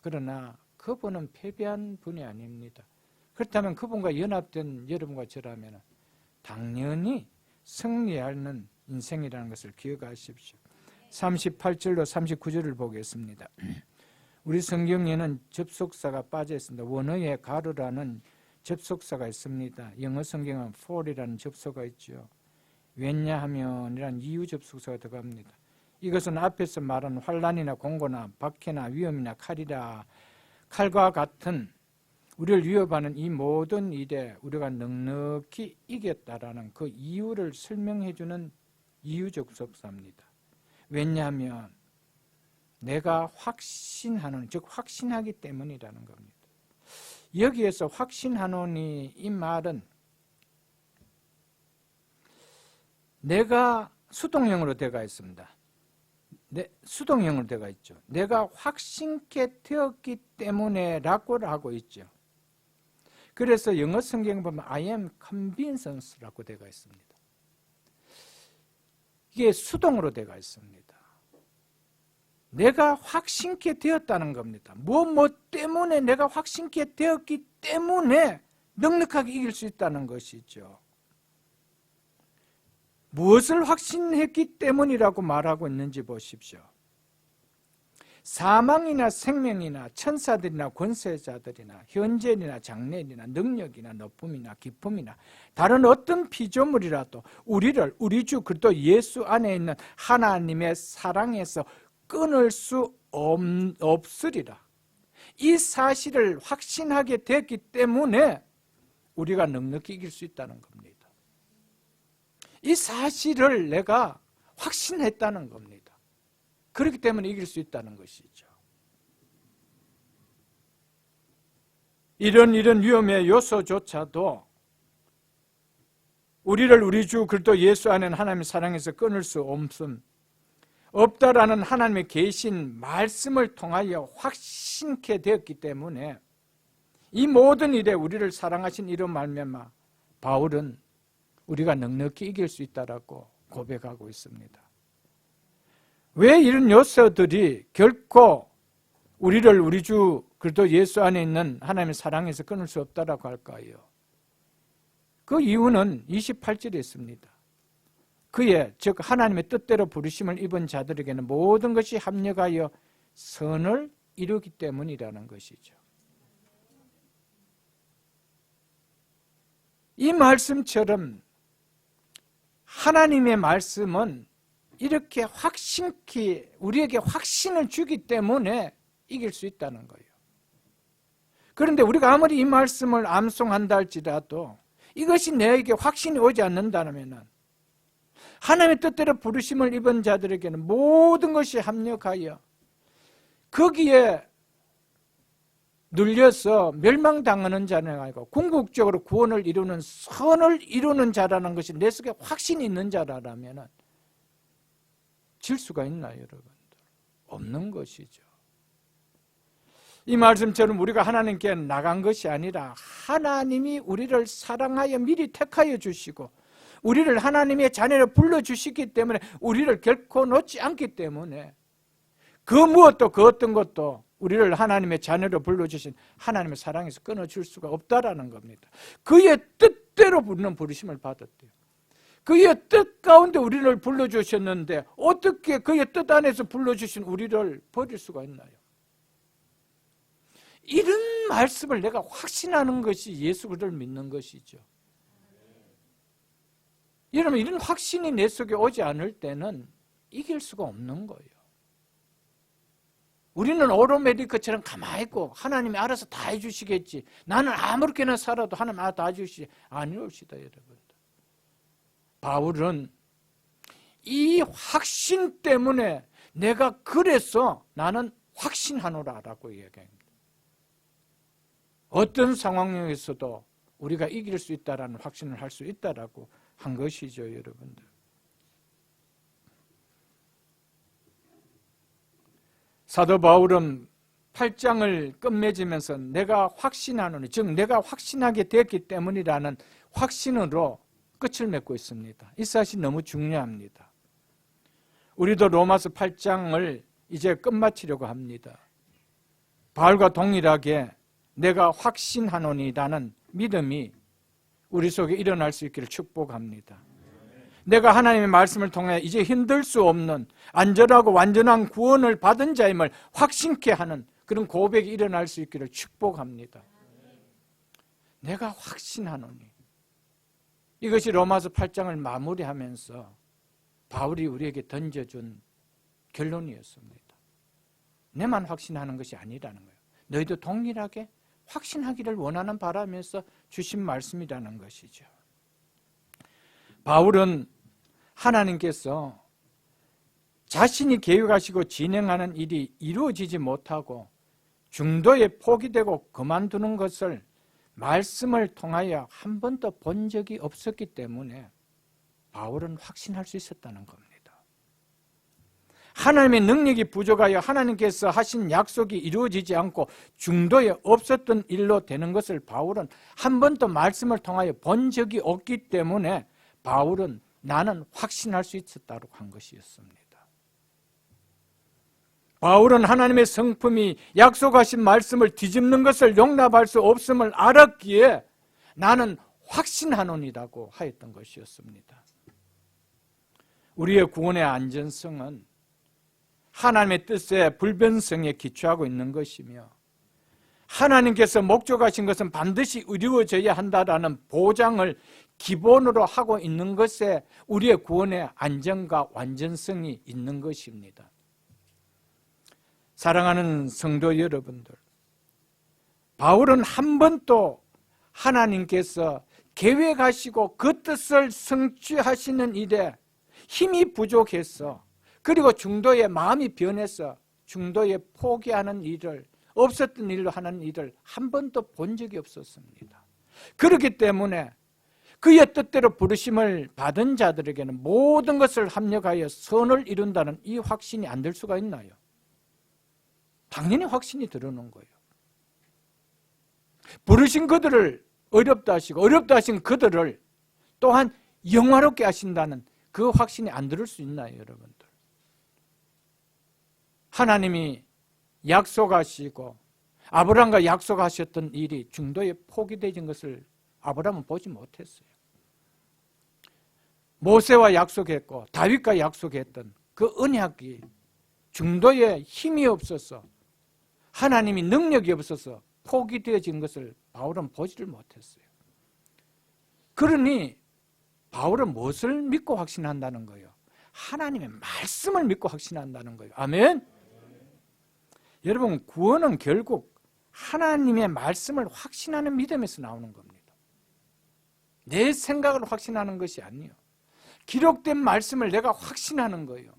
그러나 그분은 패배한 분이 아닙니다. 그렇다면 그분과 연합된 여러분과 저라면 당연히 승리하는 인생이라는 것을 기억하십시오. 38절로 39절을 보겠습니다. 우리 성경에는 접속사가 빠져 있습니다. 원어에 가르라는 접속사가 있습니다. 영어 성경은 for이라는 접속사가 있죠. 왜냐하면이라는 이유 접속사가 들어갑니다. 이것은 앞에서 말한 환난이나 공고나 박해나 위험이나 칼이라 칼과 같은 우리를 위협하는 이 모든 일에 우리가 넉넉히 이겼다라는 그 이유를 설명해 주는 이유 접속사입니다. 왜냐하면 내가 확신하노니, 즉 확신하기 때문이라는 겁니다. 여기에서 확신하노니 이 말은 내가 수동형으로 되어 있습니다. 수동형으로 되어 있죠. 내가 확신케 되었기 때문에 라고 하고 있죠. 그래서 영어 성경 보면 I am convinced라고 되어 있습니다. 이게 수동으로 되어 있습니다. 내가 확신케 되었다는 겁니다. 뭐 때문에 내가 확신케 되었기 때문에 넉넉하게 이길 수 있다는 것이죠. 무엇을 확신했기 때문이라고 말하고 있는지 보십시오. 사망이나 생명이나 천사들이나 권세자들이나 현재이나 장래이나 능력이나 높음이나 깊음이나 다른 어떤 피조물이라도 우리를 우리 주 그리스도 예수 안에 있는 하나님의 사랑에서 끊을 수 없으리라. 이 사실을 확신하게 됐기 때문에 우리가 넉넉히 이길 수 있다는 겁니다. 이 사실을 내가 확신했다는 겁니다. 그렇기 때문에 이길 수 있다는 것이죠. 이런 위험의 요소조차도 우리를 우리 주 그리스도 예수 안에 하나님의 사랑에서 끊을 수 없다라는 하나님의 계신 말씀을 통하여 확신케 되었기 때문에 이 모든 일에 우리를 사랑하신 이로 말미암아 바울은 우리가 넉넉히 이길 수 있다라고 고백하고 있습니다. 왜 이런 요소들이 결코 우리를 우리 주 그리스도 예수 안에 있는 하나님의 사랑에서 끊을 수 없다라고 할까요? 그 이유는 28절에 있습니다. 그의 즉 하나님의 뜻대로 부르심을 입은 자들에게는 모든 것이 합력하여 선을 이루기 때문이라는 것이죠. 이 말씀처럼 하나님의 말씀은 이렇게 확신케 우리에게 확신을 주기 때문에 이길 수 있다는 거예요. 그런데 우리가 아무리 이 말씀을 암송한다 할지라도 이것이 내게 확신이 오지 않는다면 하나님의 뜻대로 부르심을 입은 자들에게는 모든 것이 합력하여 거기에 눌려서 멸망당하는 자는 아니고 궁극적으로 구원을 이루는 선을 이루는 자라는 것이 내 속에 확신이 있는 자라면 질 수가 있나요, 여러분들? 없는 것이죠. 이 말씀처럼 우리가 하나님께 나간 것이 아니라 하나님이 우리를 사랑하여 미리 택하여 주시고 우리를 하나님의 자녀로 불러주시기 때문에 우리를 결코 놓지 않기 때문에 그 무엇도 그 어떤 것도 우리를 하나님의 자녀로 불러주신 하나님의 사랑에서 끊어줄 수가 없다라는 겁니다. 그의 뜻대로 부르는 부르심을 받았대요. 그의 뜻 가운데 우리를 불러주셨는데 어떻게 그의 뜻 안에서 불러주신 우리를 버릴 수가 있나요? 이런 말씀을 내가 확신하는 것이 예수 그리스도를 믿는 것이죠. 여러분, 이런 확신이 내 속에 오지 않을 때는 이길 수가 없는 거예요. 우리는 오로메디커처럼 가만히 있고 하나님이 알아서 다 해주시겠지. 나는 아무렇게나 살아도 하나님 알아서 다 해주시지. 아니옵시다, 여러분. 바울은 이 확신 때문에 내가 그래서 나는 확신하노라라고 이야기합니다. 어떤 상황에서도 우리가 이길 수 있다라는 확신을 할 수 있다라고 한 것이죠, 여러분들. 사도 바울은 8장을 끝맺으면서 내가 확신하노니, 즉 내가 확신하게 됐기 때문이라는 확신으로 끝을 맺고 있습니다. 이 사실이 너무 중요합니다. 우리도 로마서 8장을 이제 끝마치려고 합니다. 바울과 동일하게 내가 확신하노니라는 믿음이 우리 속에 일어날 수 있기를 축복합니다. 내가 하나님의 말씀을 통해 이제 힘들 수 없는 안전하고 완전한 구원을 받은 자임을 확신케 하는 그런 고백이 일어날 수 있기를 축복합니다. 내가 확신하노니. 이것이 로마서 8장을 마무리하면서 바울이 우리에게 던져준 결론이었습니다. 내만 확신하는 것이 아니라는 거예요. 너희도 동일하게 확신하기를 원하는 바라면서 주신 말씀이라는 것이죠. 바울은 하나님께서 자신이 계획하시고 진행하는 일이 이루어지지 못하고 중도에 포기되고 그만두는 것을 말씀을 통하여 한 번도 본 적이 없었기 때문에 바울은 확신할 수 있었다는 겁니다. 하나님의 능력이 부족하여 하나님께서 하신 약속이 이루어지지 않고 중도에 없었던 일로 되는 것을 바울은 한 번도 말씀을 통하여 본 적이 없기 때문에 바울은 나는 확신할 수 있었다고 한 것이었습니다. 바울은 하나님의 성품이 약속하신 말씀을 뒤집는 것을 용납할 수 없음을 알았기에 나는 확신하노니라고 하였던 것이었습니다. 우리의 구원의 안전성은 하나님의 뜻의 불변성에 기초하고 있는 것이며 하나님께서 목적하신 것은 반드시 이루어져야 한다라는 보장을 기본으로 하고 있는 것에 우리의 구원의 안전과 완전성이 있는 것입니다. 사랑하는 성도 여러분들, 바울은 한 번도 하나님께서 계획하시고 그 뜻을 성취하시는 일에 힘이 부족해서 그리고 중도에 마음이 변해서 중도에 포기하는 일을 없었던 일로 하는 일을 한 번도 본 적이 없었습니다. 그렇기 때문에 그의 뜻대로 부르심을 받은 자들에게는 모든 것을 합력하여 선을 이룬다는 이 확신이 안 들 수가 있나요? 당연히 확신이 들어오는 거예요. 부르신 그들을 어렵다 하시고 어렵다 하신 그들을 또한 영화롭게 하신다는 그 확신이 안 들을 수 있나요, 여러분들? 하나님이 약속하시고 아브라함과 약속하셨던 일이 중도에 포기되는 것을 아브라함은 보지 못했어요. 모세와 약속했고 다윗과 약속했던 그 언약이 중도에 힘이 없어서 하나님이 능력이 없어서 포기되어진 것을 바울은 보지를 못했어요. 그러니 바울은 무엇을 믿고 확신한다는 거예요? 하나님의 말씀을 믿고 확신한다는 거예요. 아멘? 여러분, 구원은 결국 하나님의 말씀을 확신하는 믿음에서 나오는 겁니다. 내 생각을 확신하는 것이 아니에요. 기록된 말씀을 내가 확신하는 거예요.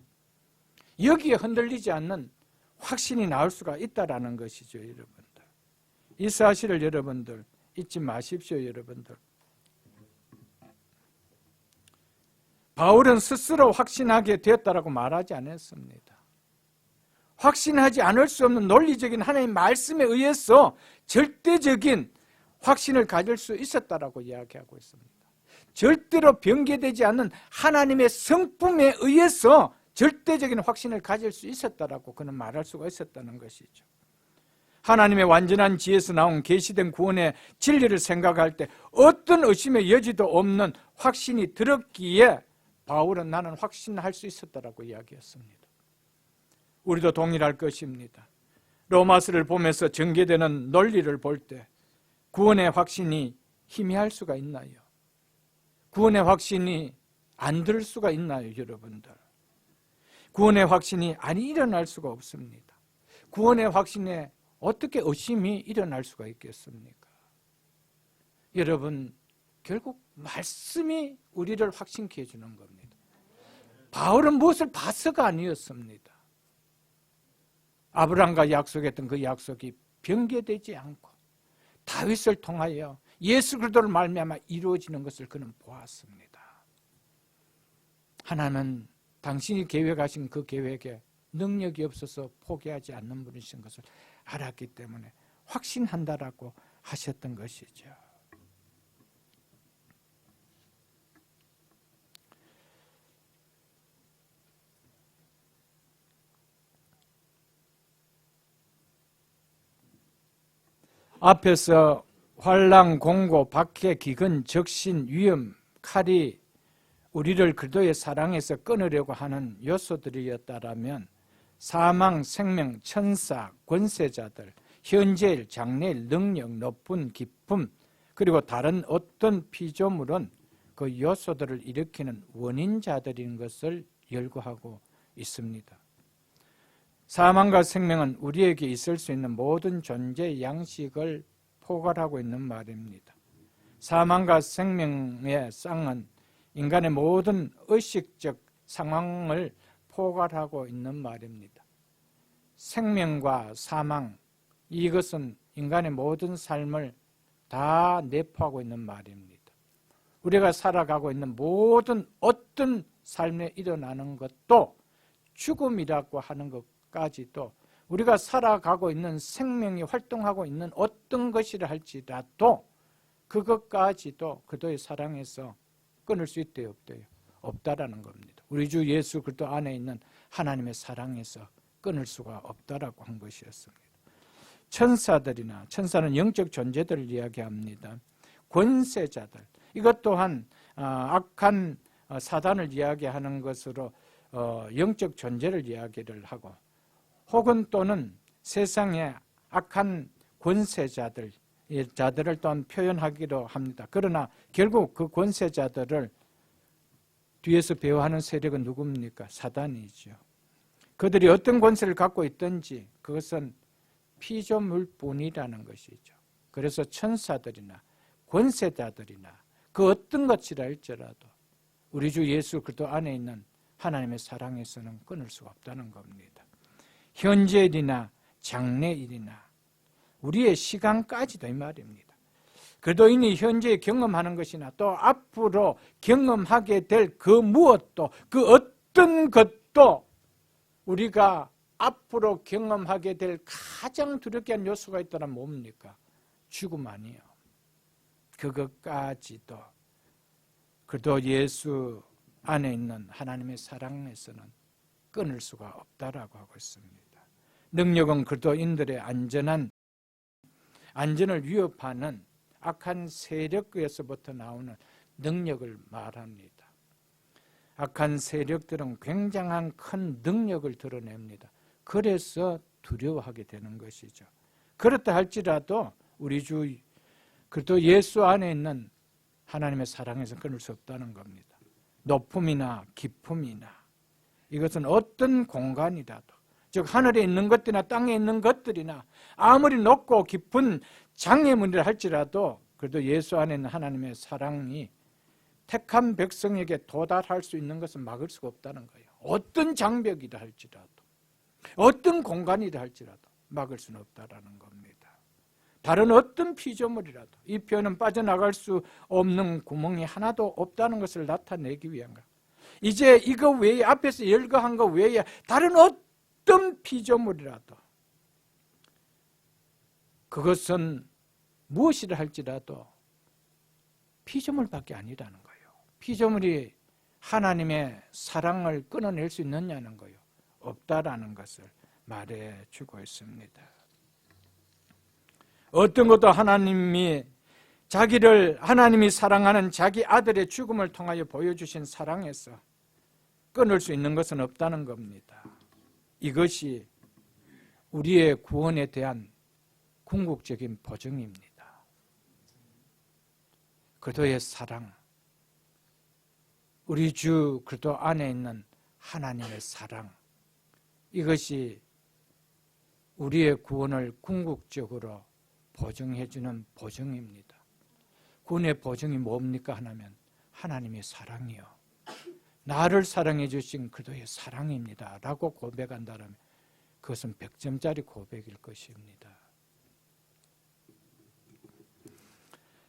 여기에 흔들리지 않는 확신이 나올 수가 있다라는 것이죠, 여러분들. 이 사실을 여러분들 잊지 마십시오, 여러분들. 바울은 스스로 확신하게 되었다라고 말하지 않았습니다. 확신하지 않을 수 없는 논리적인 하나님의 말씀에 의해서 절대적인 확신을 가질 수 있었다라고 이야기하고 있습니다. 절대로 변개되지 않는 하나님의 성품에 의해서 절대적인 확신을 가질 수 있었다라고 그는 말할 수가 있었다는 것이죠. 하나님의 완전한 지혜에서 나온 계시된 구원의 진리를 생각할 때 어떤 의심의 여지도 없는 확신이 들었기에 바울은 나는 확신할 수 있었다라고 이야기했습니다. 우리도 동일할 것입니다. 로마서를 보면서 전개되는 논리를 볼 때 구원의 확신이 희미할 수가 있나요? 구원의 확신이 안 들 수가 있나요, 여러분들? 구원의 확신이 안 일어날 수가 없습니다. 구원의 확신에 어떻게 의심이 일어날 수가 있겠습니까? 여러분, 결국 말씀이 우리를 확신케 해주는 겁니다. 바울은 무엇을 봐서가 아니었습니다. 아브라함과 약속했던 그 약속이 변개되지 않고 다윗을 통하여 예수 그리스도를 말미암아 이루어지는 것을 그는 보았습니다. 하나님은 당신이 계획하신 그 계획에 능력이 없어서 포기하지 않는 분이신 것을 알았기 때문에 확신한다라고 하셨던 것이죠. 앞에서 환난, 공고, 박해, 기근, 적신, 위험, 칼이 우리를 그리스도의 사랑에서 끊으려고 하는 요소들이었다라면 사망, 생명, 천사, 권세자들, 현재일, 장래일, 능력, 높은 기쁨, 그리고 다른 어떤 피조물은 그 요소들을 일으키는 원인자들인 것을 열거하고 있습니다. 사망과 생명은 우리에게 있을 수 있는 모든 존재의 양식을 포괄하고 있는 말입니다. 사망과 생명의 쌍은 인간의 모든 의식적 상황을 포괄하고 있는 말입니다. 생명과 사망, 이것은 인간의 모든 삶을 다 내포하고 있는 말입니다. 우리가 살아가고 있는 모든 어떤 삶에 일어나는 것도 죽음이라고 하는 것까지도 우리가 살아가고 있는 생명이 활동하고 있는 어떤 것이라 할지라도 그것까지도 그도의 사랑에서 끊을 수 있대요, 없대요? 없다라는 겁니다. 우리 주 예수 그리스도 안에 있는 하나님의 사랑에서 끊을 수가 없다라고 한 것이었습니다. 천사들이나, 천사는 영적 존재들을 이야기합니다. 권세자들, 이것 또한 악한 사단을 이야기하는 것으로 영적 존재를 이야기를 하고, 혹은 또는 세상의 악한 권세자들, 자들을 또한 표현하기도 합니다. 그러나 결국 그 권세자들을 뒤에서 배후하는 세력은 누굽니까? 사단이죠. 그들이 어떤 권세를 갖고 있든지 그것은 피조물뿐이라는 것이죠. 그래서 천사들이나 권세자들이나 그 어떤 것이라 할지라도 우리 주 예수 그리스도 안에 있는 하나님의 사랑에서는 끊을 수가 없다는 겁니다. 현재일이나 장래일이나 우리의 시간까지도 이 말입니다. 그리스도인이 현재 경험하는 것이나 또 앞으로 경험하게 될 그 무엇도, 그 어떤 것도 우리가 앞으로 경험하게 될 가장 두렵게 한 요소가 있다면 뭡니까? 죽음 아니에요. 그것까지도 그리스도 예수 안에 있는 하나님의 사랑에서는 끊을 수가 없다라고 하고 있습니다. 능력은 그리스도인들의 안전을 위협하는 악한 세력에서부터 나오는 능력을 말합니다. 악한 세력들은 굉장한 큰 능력을 드러냅니다. 그래서 두려워하게 되는 것이죠. 그렇다 할지라도 우리 주 그리스도 예수 안에 있는 하나님의 사랑에서 끊을 수 없다는 겁니다. 높음이나 기쁨이나 이것은 어떤 공간이라도, 즉 하늘에 있는 것들이나 땅에 있는 것들이나 아무리 높고 깊은 장애물이라 할지라도 그래도 예수 안에 있는 하나님의 사랑이 택한 백성에게 도달할 수 있는 것은 막을 수가 없다는 거예요. 어떤 장벽이라 할지라도, 어떤 공간이라 할지라도 막을 수는 없다라는 겁니다. 다른 어떤 피조물이라도 이 표현은 빠져나갈 수 없는 구멍이 하나도 없다는 것을 나타내기 위한 것. 이제 이거 외에, 앞에서 열거한 것 외에 다른 어떤 피조물이라도, 그것은 무엇이라 할지라도 피조물밖에 아니라는 거예요. 피조물이 하나님의 사랑을 끊어낼 수 있느냐는 거예요. 없다라는 것을 말해주고 있습니다. 어떤 것도 하나님이 사랑하는 자기 아들의 죽음을 통하여 보여주신 사랑에서 끊을 수 있는 것은 없다는 겁니다. 이것이 우리의 구원에 대한 궁극적인 보증입니다. 그리스도의 사랑, 우리 주 그리스도 안에 있는 하나님의 사랑, 이것이 우리의 구원을 궁극적으로 보증해주는 보증입니다. 구원의 보증이 뭡니까 하면 하나님의 사랑이요, 나를 사랑해 주신 그리스도의 사랑입니다 라고 고백한다면 그것은 100점짜리 고백일 것입니다.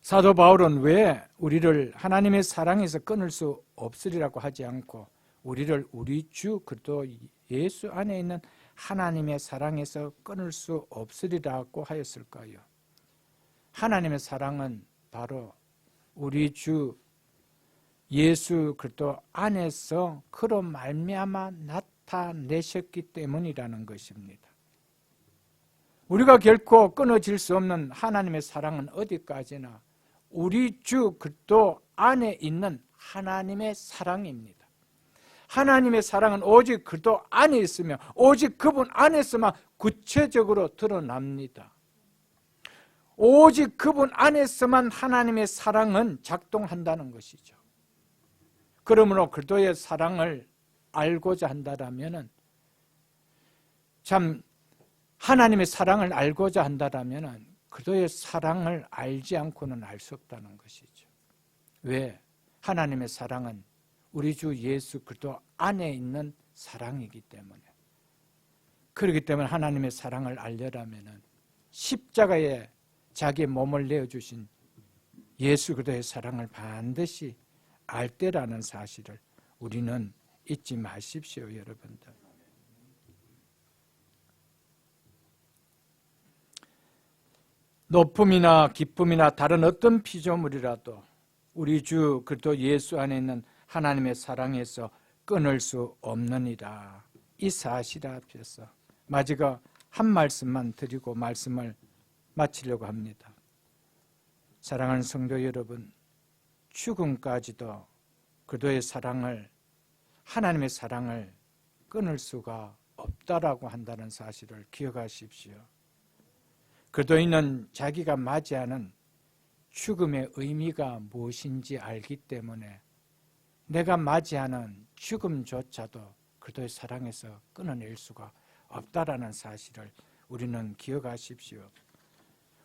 사도 바울은 왜 우리를 하나님의 사랑에서 끊을 수 없으리라고 하지 않고 우리를 우리 주 그리스도 예수 안에 있는 하나님의 사랑에서 끊을 수 없으리라고 하였을까요? 하나님의 사랑은 바로 우리 주 예수 그리스도 안에서 그로 말미암아 나타내셨기 때문이라는 것입니다. 우리가 결코 끊어질 수 없는 하나님의 사랑은 어디까지나 우리 주 그리스도 안에 있는 하나님의 사랑입니다. 하나님의 사랑은 오직 그리스도 안에 있으며 오직 그분 안에서만 구체적으로 드러납니다. 오직 그분 안에서만 하나님의 사랑은 작동한다는 것이죠. 그러므로 그리스도의 사랑을 알고자 한다면, 참 하나님의 사랑을 알고자 한다면 그리스도의 사랑을 알지 않고는 알 수 없다는 것이죠. 왜? 하나님의 사랑은 우리 주 예수 그리스도 안에 있는 사랑이기 때문에. 그렇기 때문에 하나님의 사랑을 알려면 십자가에 자기의 몸을 내어주신 예수 그리스도의 사랑을 반드시 알 때라는 사실을 우리는 잊지 마십시오, 여러분들. 높음이나 기쁨이나 다른 어떤 피조물이라도 우리 주 그리스도 예수 안에 있는 하나님의 사랑에서 끊을 수 없느니라. 이 사실 앞에서 마지막 한 말씀만 드리고 말씀을 마치려고 합니다. 사랑하는 성도 여러분, 죽음까지도 그리스도의 사랑을, 하나님의 사랑을 끊을 수가 없다라고 한다는 사실을 기억하십시오. 그리스도인은 자기가 맞이하는 죽음의 의미가 무엇인지 알기 때문에 내가 맞이하는 죽음조차도 그리스도의 사랑에서 끊어낼 수가 없다라는 사실을 우리는 기억하십시오.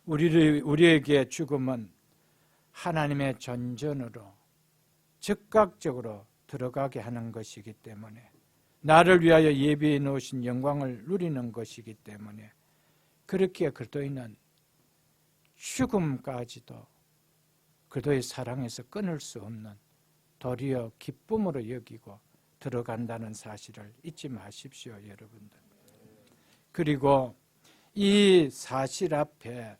우리에게 죽음은 하나님의 전전으로 즉각적으로 들어가게 하는 것이기 때문에, 나를 위하여 예비해 놓으신 영광을 누리는 것이기 때문에, 그렇게 그리스도인은 죽음까지도 그리스도의 사랑에서 끊을 수 없는 도리어 기쁨으로 여기고 들어간다는 사실을 잊지 마십시오, 여러분들. 그리고 이 사실 앞에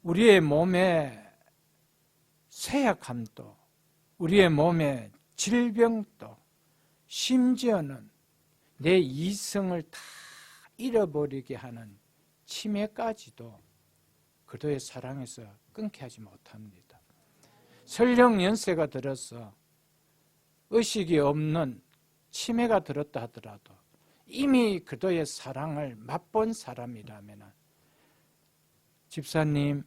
우리의 몸의 쇠약함도, 우리의 몸의 질병도, 심지어는 내 이성을 다 잃어버리게 하는 치매까지도 그리스도의 사랑에서 끊게 하지 못합니다. 설령 연세가 들어서 의식이 없는 치매가 들었다 하더라도 이미 그리스도의 사랑을 맛본 사람이라면, 집사님,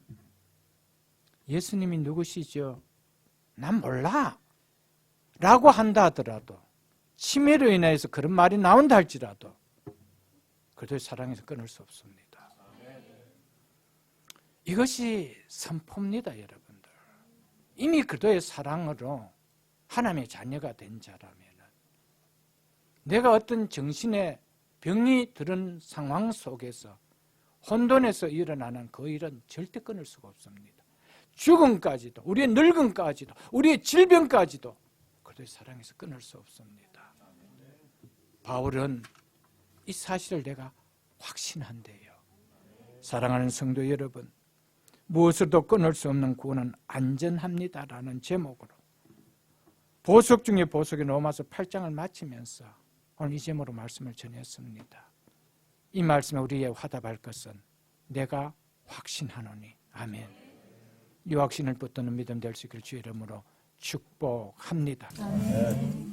예수님이 누구시죠? 난 몰라 라고 한다 하더라도 침해로 인해서 그런 말이 나온다 할지라도 그리스도의 사랑에서 끊을 수 없습니다. 이것이 선포입니다, 여러분들. 이미 그리스도의 사랑으로 하나님의 자녀가 된 자라면 내가 어떤 정신의 병이 들은 상황 속에서 혼돈에서 일어나는 그 일은 절대 끊을 수가 없습니다. 죽음까지도, 우리의 늙음까지도, 우리의 질병까지도 그리스도의 사랑에서 끊을 수 없습니다. 바울은 이 사실을 내가 확신한대요. 사랑하는 성도 여러분, 무엇으로도 끊을 수 없는 구원은 안전합니다라는 제목으로 보석 중에 보석인 로마서 8장을 마치면서 오늘 이 제목으로 말씀을 전했습니다. 이 말씀에 우리의 화답할 것은 내가 확신하노니. 아멘. 이 확신을 붙드는 믿음 될 수 있기를 주의 이름으로 축복합니다. 아멘.